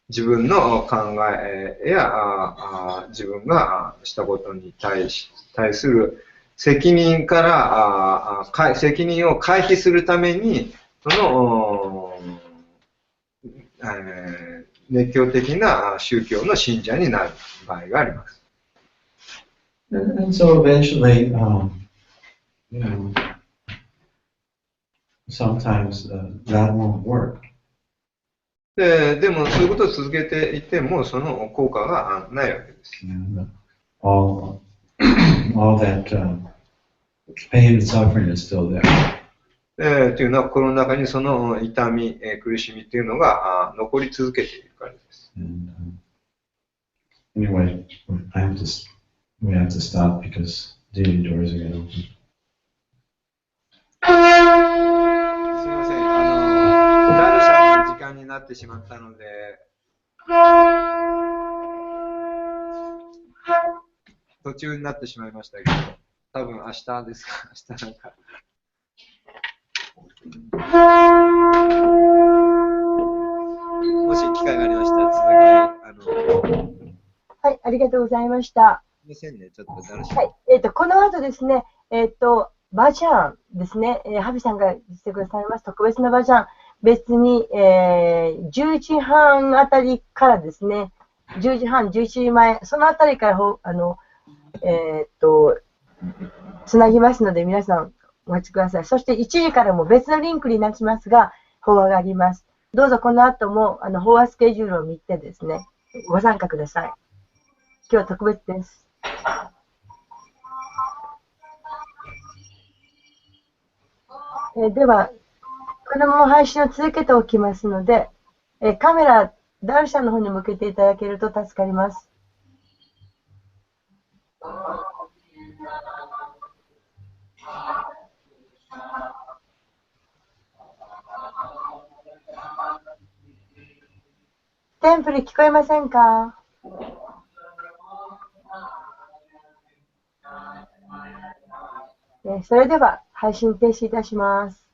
[SPEAKER 10] 自分の考えや自分がしたことに対する責任から責任を回避するためにその熱狂的な宗教の信者になる場合があります。
[SPEAKER 5] And so eventually, sometimes that won't work.
[SPEAKER 10] でもそういうことを続けていてもその効果がないわけです。
[SPEAKER 5] All that pain and suffering is still there.
[SPEAKER 10] というのは心の中にその痛み、苦しみというのが残り続けているからです。
[SPEAKER 5] Anyway, we have to stop because the doors are going to open.
[SPEAKER 10] すみません、ダルさんの時間になってしまったので、途中になってしまいましたけど、多分明日ですか、明日なんか。もし機会がありましたら続き
[SPEAKER 2] はい、ありがとうございました。
[SPEAKER 10] すみませんね、ちょっとダルさん。
[SPEAKER 2] はい、この後ですね、バジャンですね、ハビさんがしてくださいます。特別なバジャン。別に、10時半あたりからですね、10時半、11時前、そのあたりからつなぎますので、皆さんお待ちください。そして1時からも別のリンクになりますが、法話があります。どうぞこの後も法話スケジュールを見てですね、ご参加ください。今日は特別です。では、このまま配信を続けておきますので、カメラ、ダルシャの方に向けていただけると助かります。テンプル聞こえませんか？それでは配信停止いたします。